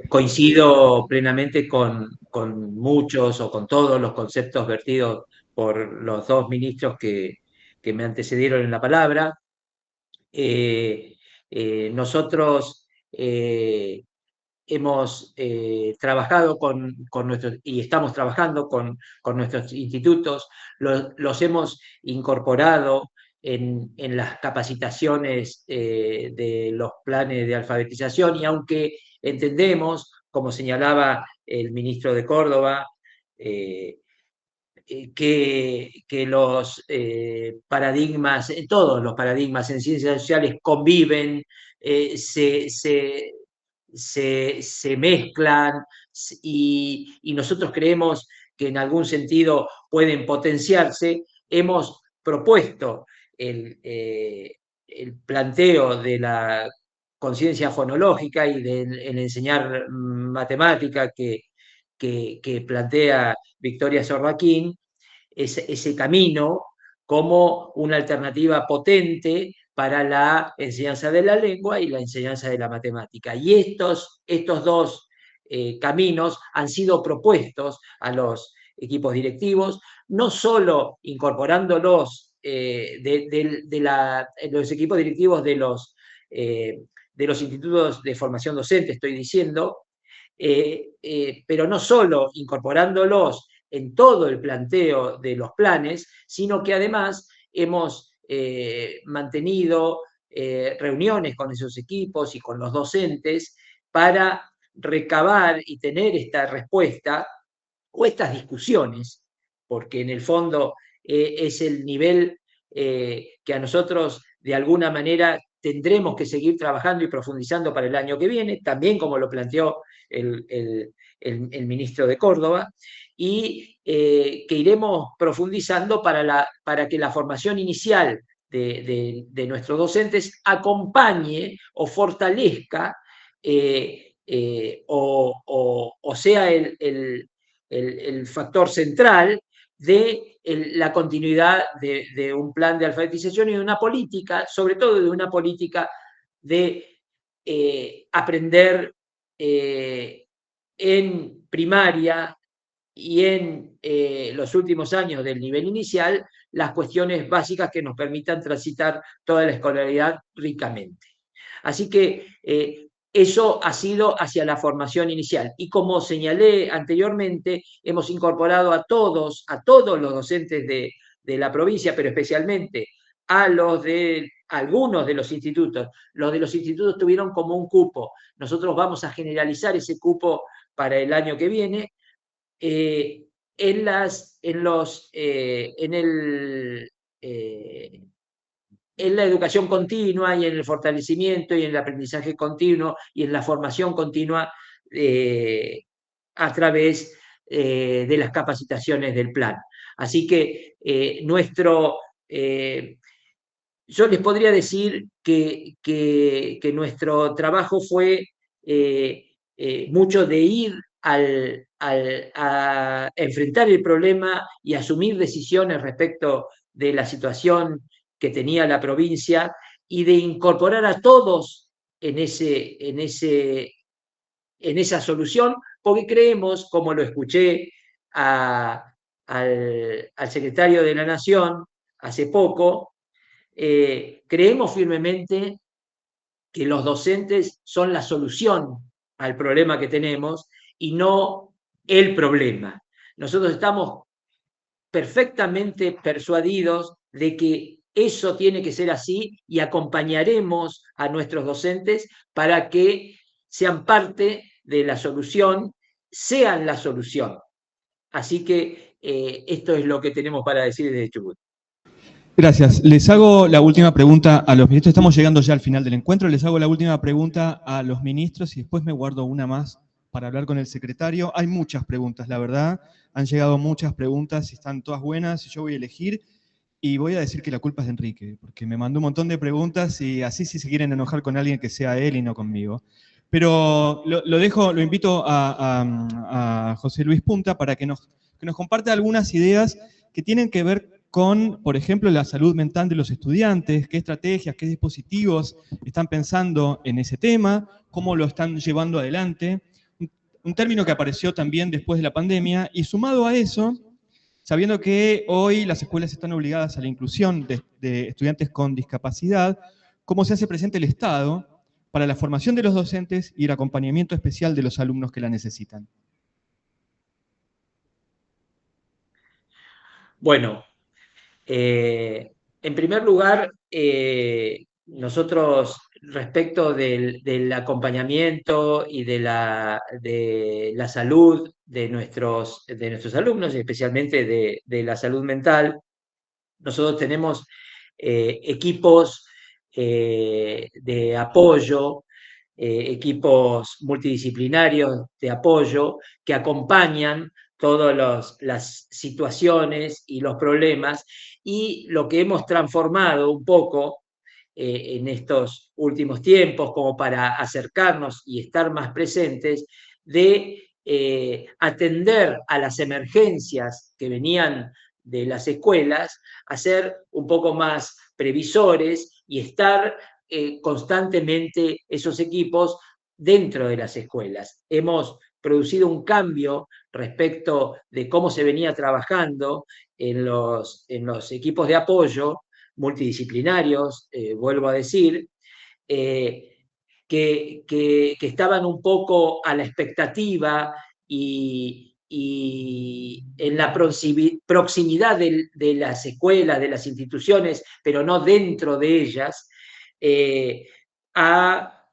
Coincido plenamente con muchos o con todos los conceptos vertidos por los dos ministros que me antecedieron en la palabra. Nosotros hemos trabajado con nuestros, y estamos trabajando con nuestros institutos, los hemos incorporado en las capacitaciones de los planes de alfabetización, y aunque entendemos, como señalaba el ministro de Córdoba, que los paradigmas, todos los paradigmas en ciencias sociales conviven, se mezclan, y nosotros creemos que en algún sentido pueden potenciarse. Hemos propuesto el planteo de la conciencia fonológica y del enseñar matemática que plantea Victoria Sorraquín, ese camino como una alternativa potente para la enseñanza de la lengua y la enseñanza de la matemática. Y estos dos caminos han sido propuestos a los equipos directivos, no solo incorporándolos los equipos directivos de los institutos de formación docente, estoy diciendo, pero no solo incorporándolos en todo el planteo de los planes, sino que además hemos mantenido reuniones con esos equipos y con los docentes para recabar y tener esta respuesta o estas discusiones, porque en el fondo es el nivel que a nosotros de alguna manera tendremos que seguir trabajando y profundizando para el año que viene, también como lo planteó el ministro de Córdoba, y que iremos profundizando para que la formación inicial de nuestros docentes acompañe o fortalezca o sea el factor central de la continuidad de un plan de alfabetización y de una política, sobre todo de una política de aprender en primaria y en los últimos años del nivel inicial las cuestiones básicas que nos permitan transitar toda la escolaridad ricamente. Así que eso ha sido hacia la formación inicial. Y como señalé anteriormente, hemos incorporado a todos los docentes de la provincia, pero especialmente a los de algunos de los institutos. Los de los institutos tuvieron como un cupo. Nosotros vamos a generalizar ese cupo para el año que viene en la educación continua y en el fortalecimiento y en el aprendizaje continuo y en la formación continua a través de las capacitaciones del plan. Así que yo les podría decir que nuestro trabajo fue mucho de ir a enfrentar el problema y asumir decisiones respecto de la situación que tenía la provincia y de incorporar a todos en esa solución, porque creemos, como lo escuché al secretario de la Nación hace poco, creemos firmemente que los docentes son la solución al problema que tenemos y no el problema. Nosotros estamos perfectamente persuadidos de que eso tiene que ser así y acompañaremos a nuestros docentes para que sean parte de la solución, sean la solución. Así que esto es lo que tenemos para decir desde Chubut. Gracias. Les hago la última pregunta a los ministros. Estamos llegando ya al final del encuentro. Les hago la última pregunta a los ministros y después me guardo una más para hablar con el secretario. Hay muchas preguntas, la verdad. Han llegado muchas preguntas y están todas buenas. Yo voy a elegir y voy a decir que la culpa es de Enrique, porque me mandó un montón de preguntas y así si se quieren enojar con alguien que sea él y no conmigo. Pero lo invito a José Luis Punta para que nos comparte algunas ideas que tienen que ver con, por ejemplo, la salud mental de los estudiantes, qué estrategias, qué dispositivos están pensando en ese tema, cómo lo están llevando adelante. Un término que apareció también después de la pandemia, y sumado a eso, sabiendo que hoy las escuelas están obligadas a la inclusión de estudiantes con discapacidad, cómo se hace presente el Estado para la formación de los docentes y el acompañamiento especial de los alumnos que la necesitan? Bueno, en primer lugar, nosotros respecto del acompañamiento y de la salud de nuestros alumnos, especialmente de la salud mental, nosotros tenemos equipos de apoyo, equipos multidisciplinarios de apoyo que acompañan todas las situaciones y los problemas, y lo que hemos transformado un poco en estos últimos tiempos como para acercarnos y estar más presentes, de atender a las emergencias que venían de las escuelas, a ser un poco más previsores y estar constantemente esos equipos dentro de las escuelas. Hemos producido un cambio respecto de cómo se venía trabajando en los equipos de apoyo multidisciplinarios, vuelvo a decir, que estaban un poco a la expectativa y en la proximidad de las escuelas, de las instituciones, pero no dentro de ellas, a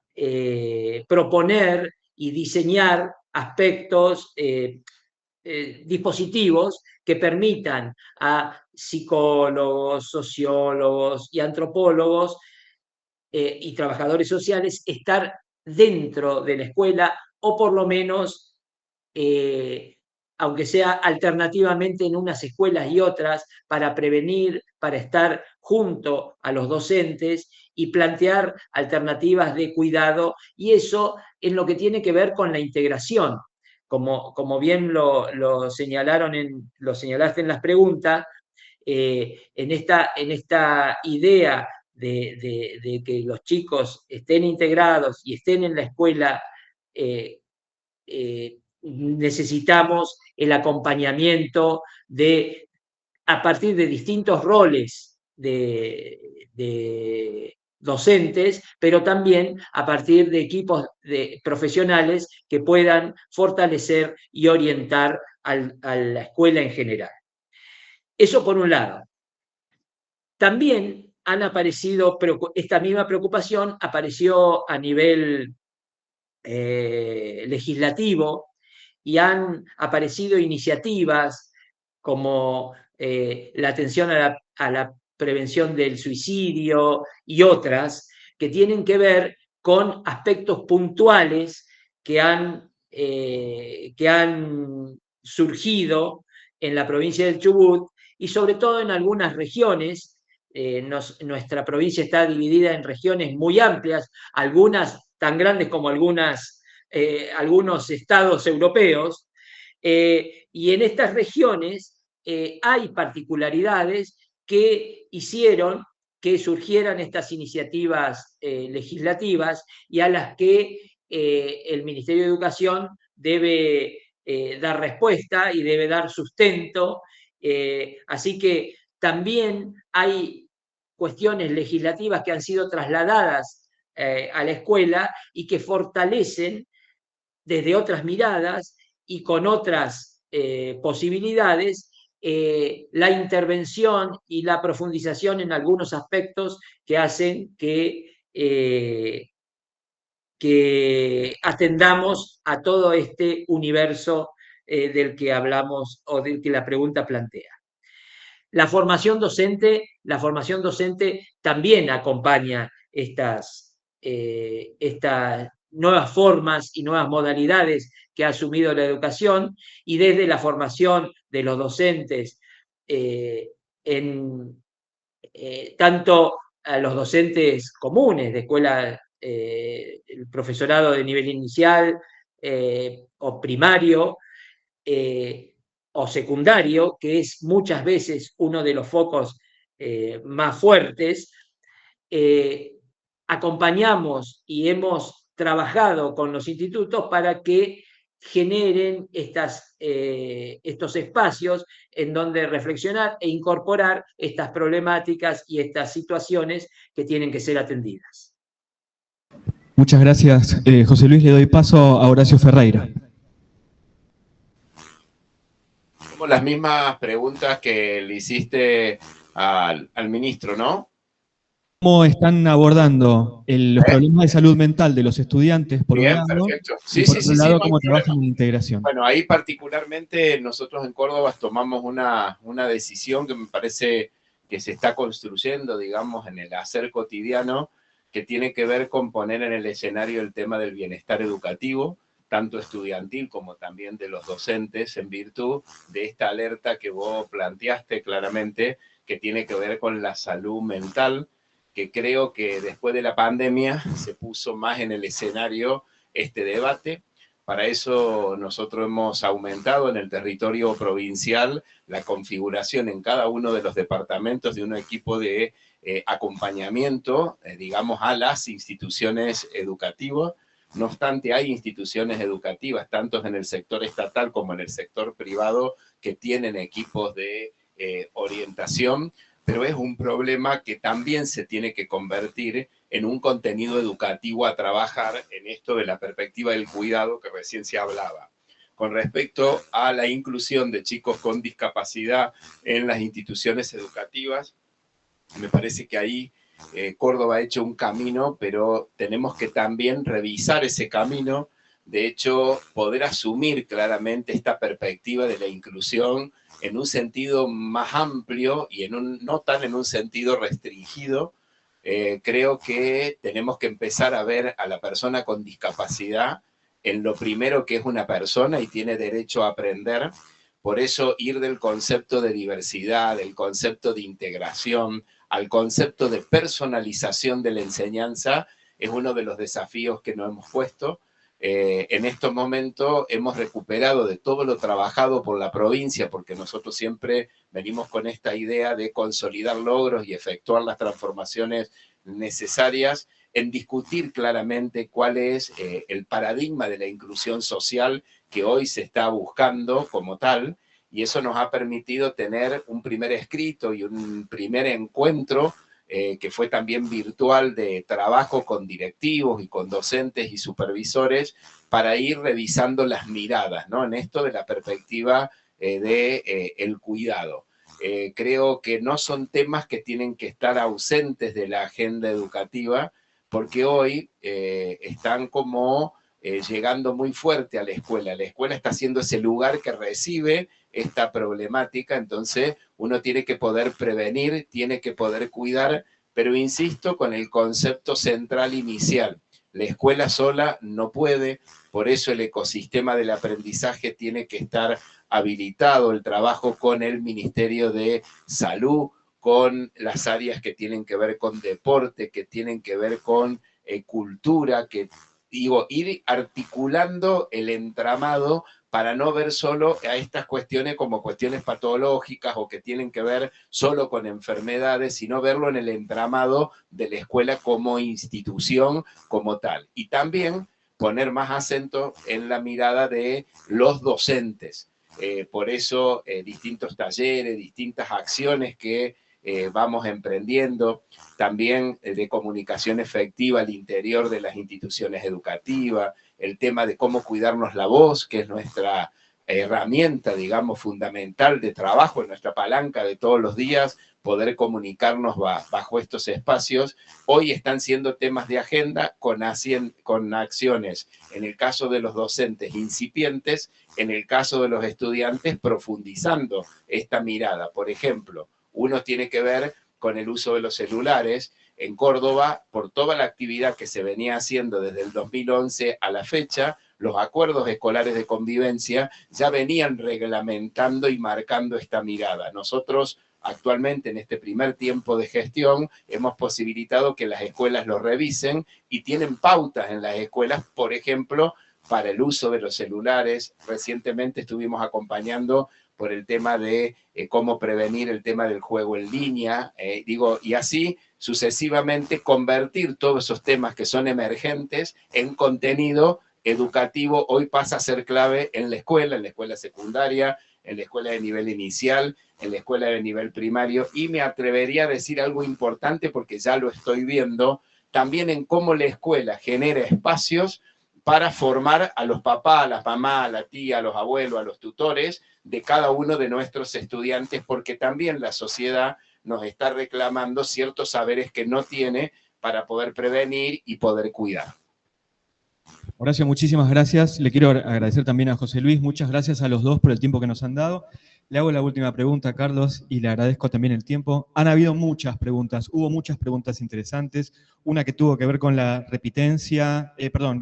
proponer y diseñar aspectos, dispositivos que permitan a psicólogos, sociólogos y antropólogos y trabajadores sociales estar dentro de la escuela, o por lo menos, aunque sea alternativamente en unas escuelas y otras, para prevenir, para estar junto a los docentes y plantear alternativas de cuidado, y eso en lo que tiene que ver con la integración. Como bien lo señalaste en las preguntas, en esta idea de que los chicos estén integrados y estén en la escuela, necesitamos el acompañamiento a partir de distintos roles de docentes, pero también a partir de equipos profesionales que puedan fortalecer y orientar a la escuela en general. Eso por un lado. También han aparecido, esta misma preocupación apareció a nivel legislativo, y han aparecido iniciativas como la atención a la prevención del suicidio y otras que tienen que ver con aspectos puntuales que han surgido en la provincia del Chubut, y sobre todo en algunas regiones. Nuestra provincia está dividida en regiones muy amplias, algunas tan grandes como algunos estados europeos, y en estas regiones hay particularidades que hicieron que surgieran estas iniciativas legislativas, y a las que el Ministerio de Educación debe dar respuesta y debe dar sustento. Así que también hay cuestiones legislativas que han sido trasladadas a la escuela y que fortalecen desde otras miradas y con otras posibilidades la intervención y la profundización en algunos aspectos que hacen que atendamos a todo este universo del que hablamos o del que la pregunta plantea. La formación docente también acompaña estas nuevas formas y nuevas modalidades que ha asumido la educación, y desde la formación de los docentes, tanto a los docentes comunes de escuela, el profesorado de nivel inicial o primario, o secundario, que es muchas veces uno de los focos más fuertes. Acompañamos y hemos trabajado con los institutos para que generen estos espacios en donde reflexionar e incorporar estas problemáticas y estas situaciones que tienen que ser atendidas. Muchas gracias, José Luis. Le doy paso a Horacio Ferreira. Como las mismas preguntas que le hiciste al ministro, ¿no? ¿Cómo están abordando los problemas de salud mental de los estudiantes, por un Bien, lado, perfecto. y Sí, por sí, otro sí, lado, no hay cómo trabajan problema. en la integración? Bueno, ahí particularmente nosotros en Córdoba tomamos una decisión que me parece que se está construyendo, digamos, en el hacer cotidiano, que tiene que ver con poner en el escenario el tema del bienestar educativo, tanto estudiantil como también de los docentes, en virtud de esta alerta que vos planteaste claramente, que tiene que ver con la salud mental, que creo que después de la pandemia se puso más en el escenario este debate. Para eso nosotros hemos aumentado en el territorio provincial la configuración en cada uno de los departamentos de un equipo de acompañamiento, digamos, a las instituciones educativas. No obstante, hay instituciones educativas, tanto en el sector estatal como en el sector privado, que tienen equipos de orientación, pero es un problema que también se tiene que convertir en un contenido educativo a trabajar en esto de la perspectiva del cuidado que recién se hablaba. Con respecto a la inclusión de chicos con discapacidad en las instituciones educativas, me parece que ahí Córdoba ha hecho un camino, pero tenemos que también revisar ese camino. De hecho, poder asumir claramente esta perspectiva de la inclusión en un sentido más amplio y no tan en un sentido restringido. Creo que tenemos que empezar a ver a la persona con discapacidad en lo primero que es una persona y tiene derecho a aprender. Por eso ir del concepto de diversidad, del concepto de integración, al concepto de personalización de la enseñanza es uno de los desafíos que nos hemos puesto. En estos momentos hemos recuperado de todo lo trabajado por la provincia, porque nosotros siempre venimos con esta idea de consolidar logros y efectuar las transformaciones necesarias en discutir claramente cuál es el paradigma de la inclusión social que hoy se está buscando como tal, y eso nos ha permitido tener un primer escrito y un primer encuentro que fue también virtual de trabajo con directivos y con docentes y supervisores para ir revisando las miradas, ¿no? En esto de la perspectiva del cuidado. Creo que no son temas que tienen que estar ausentes de la agenda educativa, porque hoy están como llegando muy fuerte a la escuela. La escuela está siendo ese lugar que recibe esta problemática, entonces uno tiene que poder prevenir, tiene que poder cuidar, pero insisto con el concepto central inicial. La escuela sola no puede, por eso el ecosistema del aprendizaje tiene que estar habilitado, el trabajo con el Ministerio de Salud, con las áreas que tienen que ver con deporte, que tienen que ver con cultura, que digo, ir articulando el entramado para no ver solo a estas cuestiones como cuestiones patológicas o que tienen que ver solo con enfermedades, sino verlo en el entramado de la escuela como institución, como tal. Y también poner más acento en la mirada de los docentes. Por eso distintos talleres, distintas acciones que vamos emprendiendo, también de comunicación efectiva al interior de las instituciones educativas, el tema de cómo cuidarnos la voz, que es nuestra herramienta, digamos, fundamental de trabajo, nuestra palanca de todos los días, poder comunicarnos bajo estos espacios. Hoy están siendo temas de agenda con acciones, en el caso de los docentes incipientes, en el caso de los estudiantes profundizando esta mirada. Por ejemplo, uno tiene que ver con el uso de los celulares. En Córdoba, por toda la actividad que se venía haciendo desde el 2011 a la fecha, los acuerdos escolares de convivencia ya venían reglamentando y marcando esta mirada. Nosotros actualmente en este primer tiempo de gestión hemos posibilitado que las escuelas lo revisen y tienen pautas en las escuelas, por ejemplo, para el uso de los celulares. Recientemente estuvimos acompañando por el tema de cómo prevenir el tema del juego en línea, y así sucesivamente convertir todos esos temas que son emergentes en contenido educativo. Hoy pasa a ser clave en la escuela secundaria, en la escuela de nivel inicial, en la escuela de nivel primario, y me atrevería a decir algo importante porque ya lo estoy viendo, también en cómo la escuela genera espacios para formar a los papás, a las mamás, a la tía, a los abuelos, a los tutores de cada uno de nuestros estudiantes, porque también la sociedad nos está reclamando ciertos saberes que no tiene para poder prevenir y poder cuidar. Horacio, muchísimas gracias. Le quiero agradecer también a José Luis. Muchas gracias a los dos por el tiempo que nos han dado. Le hago la última pregunta a Carlos y le agradezco también el tiempo. Han habido muchas preguntas, hubo muchas preguntas interesantes. Una que tuvo que ver con la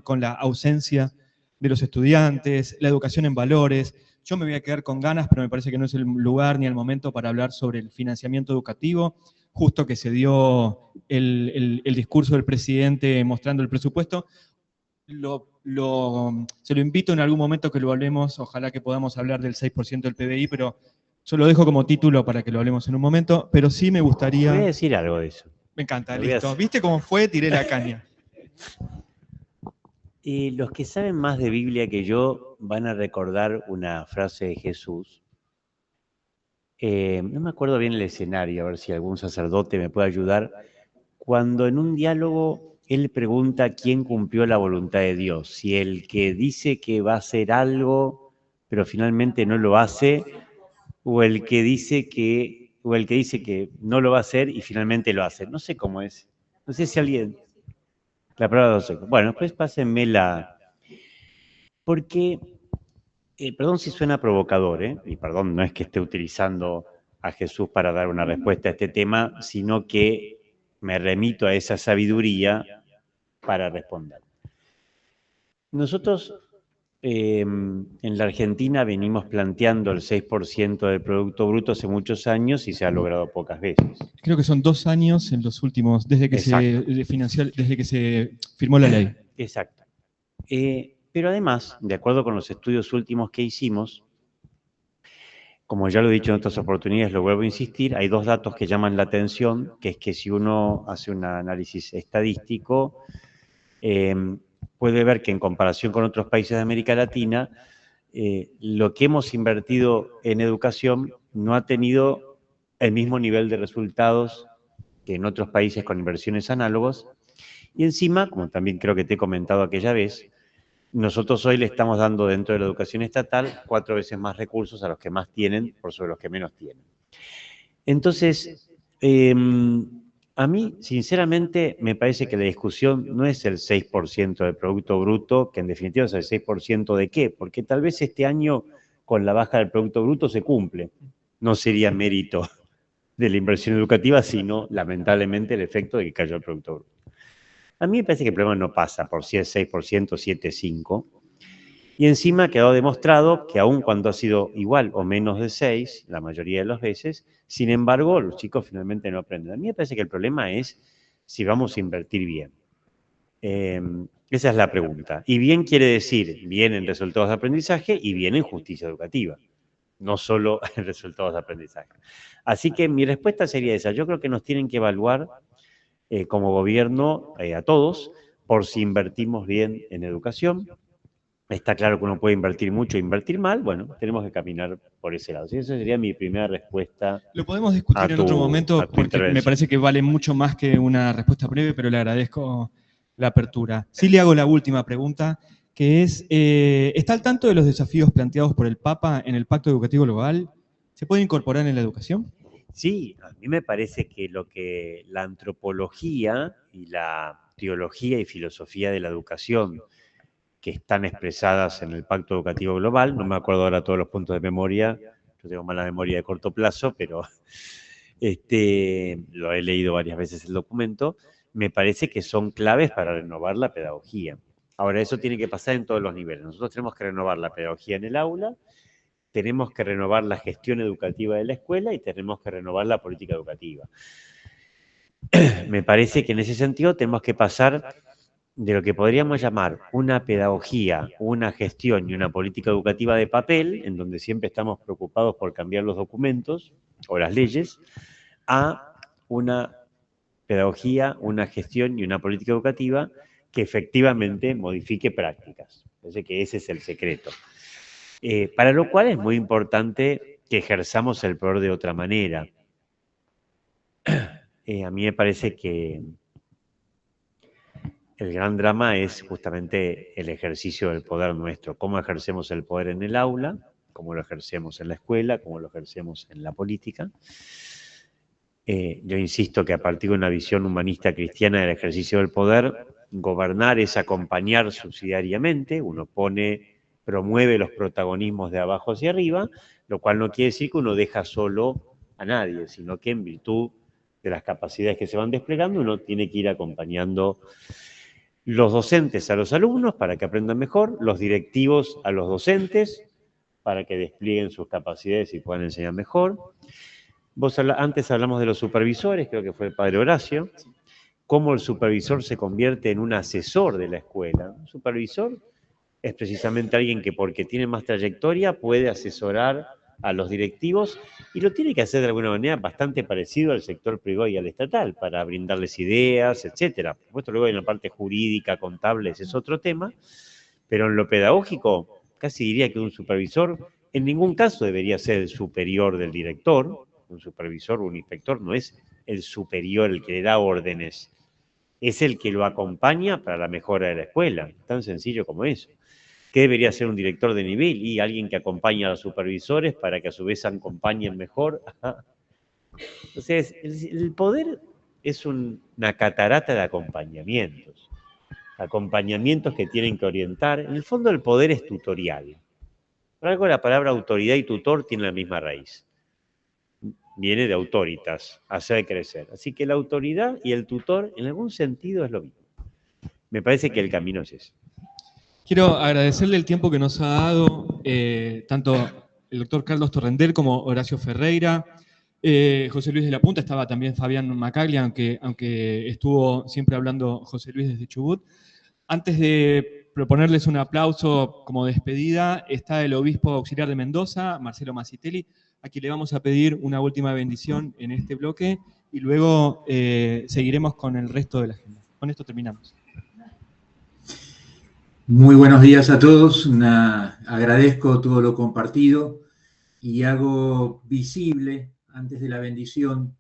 con la ausencia de los estudiantes, la educación en valores. Yo me voy a quedar con ganas, pero me parece que no es el lugar ni el momento para hablar sobre el financiamiento educativo. Justo que se dio el discurso del presidente mostrando el presupuesto. Se lo invito en algún momento que lo hablemos, ojalá que podamos hablar del 6% del PBI, pero yo lo dejo como título para que lo hablemos en un momento, pero sí me gustaría... Voy a decir algo de eso. Me encanta, listo. ¿Viste cómo fue? Tiré la caña. Los que saben más de Biblia que yo van a recordar una frase de Jesús. No me acuerdo bien el escenario, a ver si algún sacerdote me puede ayudar. Cuando en un diálogo él pregunta quién cumplió la voluntad de Dios, si el que dice que va a hacer algo, pero finalmente no lo hace, o el que dice que no lo va a hacer y finalmente lo hace. No sé cómo es. No sé si alguien... La palabra no sé. Bueno, pues pásenme la... Porque, perdón si suena provocador, y perdón, no es que esté utilizando a Jesús para dar una respuesta a este tema, sino que me remito a esa sabiduría para responder. Nosotros en la Argentina venimos planteando el 6% del Producto Bruto hace muchos años y se ha logrado pocas veces. Creo que son 2 años en los últimos, desde que se firmó la ley. Exacto. Pero además, de acuerdo con los estudios últimos que hicimos, como ya lo he dicho en otras oportunidades, lo vuelvo a insistir, hay 2 datos que llaman la atención, que es que si uno hace un análisis estadístico, puede ver que en comparación con otros países de América Latina, lo que hemos invertido en educación no ha tenido el mismo nivel de resultados que en otros países con inversiones análogas. Y encima, como también creo que te he comentado aquella vez, nosotros hoy le estamos dando dentro de la educación estatal 4 veces más recursos a los que más tienen por sobre los que menos tienen. Entonces, a mí, sinceramente, me parece que la discusión no es el 6% del Producto Bruto, que en definitiva es el 6% de qué, porque tal vez este año con la baja del Producto Bruto se cumple. No sería mérito de la inversión educativa, sino, lamentablemente, el efecto de que cayó el Producto Bruto. A mí me parece que el problema no pasa por si es 6%, 7, 5%. Y encima ha quedado demostrado que aun cuando ha sido igual o menos de 6, la mayoría de las veces, sin embargo, los chicos finalmente no aprenden. A mí me parece que el problema es si vamos a invertir bien. Esa es la pregunta. Y bien quiere decir bien en resultados de aprendizaje y bien en justicia educativa, no solo en resultados de aprendizaje. Así que mi respuesta sería esa. Yo creo que nos tienen que evaluar como gobierno a todos por si invertimos bien en educación. Está claro que uno puede invertir mucho e invertir mal. Bueno, tenemos que caminar por ese lado. Sí, esa sería mi primera respuesta. Lo podemos discutir en otro momento porque me parece que vale mucho más que una respuesta breve, pero le agradezco la apertura. Sí le hago la última pregunta, que es, ¿está al tanto de los desafíos planteados por el Papa en el Pacto Educativo Global? ¿Se puede incorporar en la educación? Sí, a mí me parece que lo que la antropología y la teología y filosofía de la educación que están expresadas en el Pacto Educativo Global, no me acuerdo ahora todos los puntos de memoria, yo tengo mala memoria de corto plazo, pero lo he leído varias veces el documento, me parece que son claves para renovar la pedagogía. Ahora, eso tiene que pasar en todos los niveles. Nosotros tenemos que renovar la pedagogía en el aula, tenemos que renovar la gestión educativa de la escuela y tenemos que renovar la política educativa. Me parece que en ese sentido tenemos que pasar de lo que podríamos llamar una pedagogía, una gestión y una política educativa de papel, en donde siempre estamos preocupados por cambiar los documentos o las leyes, a una pedagogía, una gestión y una política educativa que efectivamente modifique prácticas. Parece que ese es el secreto. Para lo cual es muy importante que ejerzamos el poder de otra manera. A mí me parece que el gran drama es justamente el ejercicio del poder nuestro, cómo ejercemos el poder en el aula, cómo lo ejercemos en la escuela, cómo lo ejercemos en la política. Yo insisto que a partir de una visión humanista cristiana del ejercicio del poder, gobernar es acompañar subsidiariamente, uno promueve los protagonismos de abajo hacia arriba, lo cual no quiere decir que uno deja solo a nadie, sino que en virtud de las capacidades que se van desplegando, uno tiene que ir acompañando los docentes a los alumnos para que aprendan mejor, los directivos a los docentes para que desplieguen sus capacidades y puedan enseñar mejor. Antes hablamos de los supervisores, creo que fue el padre Horacio, cómo el supervisor se convierte en un asesor de la escuela. Un supervisor es precisamente alguien que, porque tiene más trayectoria, puede asesorar a los directivos y lo tiene que hacer de alguna manera bastante parecido al sector privado y al estatal, para brindarles ideas, etcétera. Por supuesto, luego en la parte jurídica, contable, ese es otro tema, pero en lo pedagógico, casi diría que un supervisor en ningún caso debería ser el superior del director. Un supervisor o un inspector no es el superior, el que le da órdenes, es el que lo acompaña para la mejora de la escuela, tan sencillo como eso. ¿Qué debería ser un director de nivel? Y alguien que acompaña a los supervisores para que a su vez acompañen mejor. Entonces, el poder es una catarata de acompañamientos que tienen que orientar. En el fondo el poder es tutorial. Por algo la palabra autoridad y tutor tienen la misma raíz. Viene de autoritas, hacer crecer. Así que la autoridad y el tutor en algún sentido es lo mismo. Me parece que el camino es ese. Quiero agradecerle el tiempo que nos ha dado tanto el doctor Carlos Torrendel como Horacio Ferreira, José Luis de la Punta, estaba también Fabián Macaglia, aunque estuvo siempre hablando José Luis desde Chubut. Antes de proponerles un aplauso como despedida, está el obispo auxiliar de Mendoza, Marcelo Masitelli, a quien le vamos a pedir una última bendición en este bloque y luego seguiremos con el resto de la agenda. Con esto terminamos. Muy buenos días a todos, agradezco todo lo compartido y hago visible, antes de la bendición,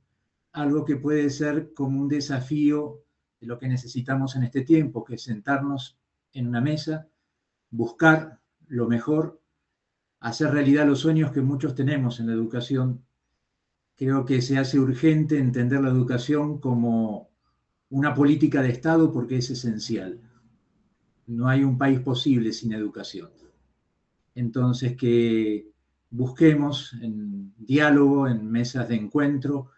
algo que puede ser como un desafío de lo que necesitamos en este tiempo, que es sentarnos en una mesa, buscar lo mejor, hacer realidad los sueños que muchos tenemos en la educación. Creo que se hace urgente entender la educación como una política de Estado porque es esencial. No hay un país posible sin educación. Entonces, que busquemos en diálogo, en mesas de encuentro,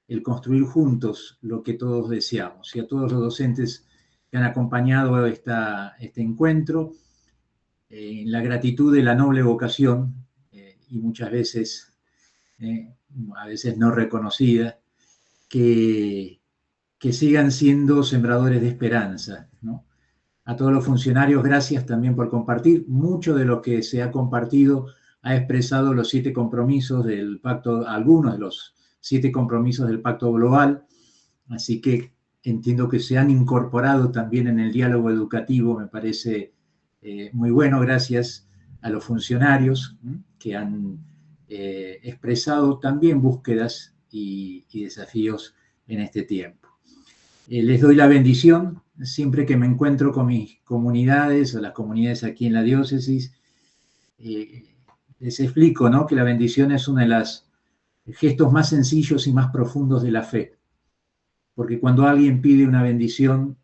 el construir juntos lo que todos deseamos. Y a todos los docentes que han acompañado este encuentro, en la gratitud de la noble vocación, y muchas veces, a veces no reconocida, que sigan siendo sembradores de esperanza, ¿no? A todos los funcionarios, gracias también por compartir. Mucho de lo que se ha compartido ha expresado los 7 compromisos del pacto, algunos de los 7 compromisos del Pacto Global, así que entiendo que se han incorporado también en el diálogo educativo, me parece muy bueno, gracias a los funcionarios que han expresado también búsquedas y desafíos en este tiempo. Les doy la bendición siempre que me encuentro con mis comunidades o las comunidades aquí en la diócesis. Les explico, ¿no?, que la bendición es uno de los gestos más sencillos y más profundos de la fe. Porque cuando alguien pide una bendición,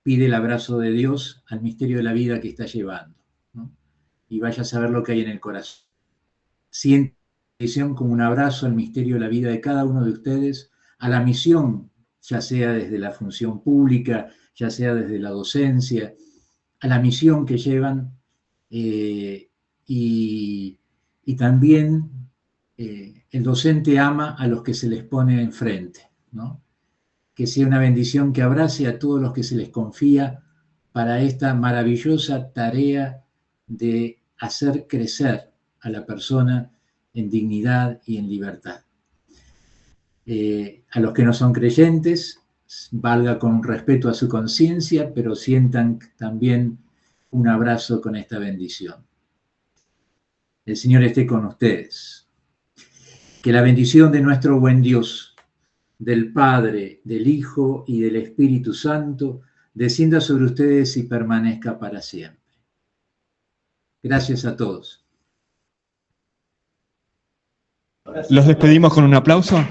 pide el abrazo de Dios al misterio de la vida que está llevando, ¿no? Y vaya a saber lo que hay en el corazón. Siente la bendición como un abrazo al misterio de la vida de cada uno de ustedes, a la misión, ya sea desde la función pública, ya sea desde la docencia, a la misión que llevan, y también el docente ama a los que se les pone enfrente, ¿no? Que sea una bendición que abrace a todos los que se les confía para esta maravillosa tarea de hacer crecer a la persona en dignidad y en libertad. A los que no son creyentes, valga con respeto a su conciencia, pero sientan también un abrazo con esta bendición. El Señor esté con ustedes. Que la bendición de nuestro buen Dios, del Padre, del Hijo y del Espíritu Santo, descienda sobre ustedes y permanezca para siempre. Gracias a todos. Los despedimos con un aplauso.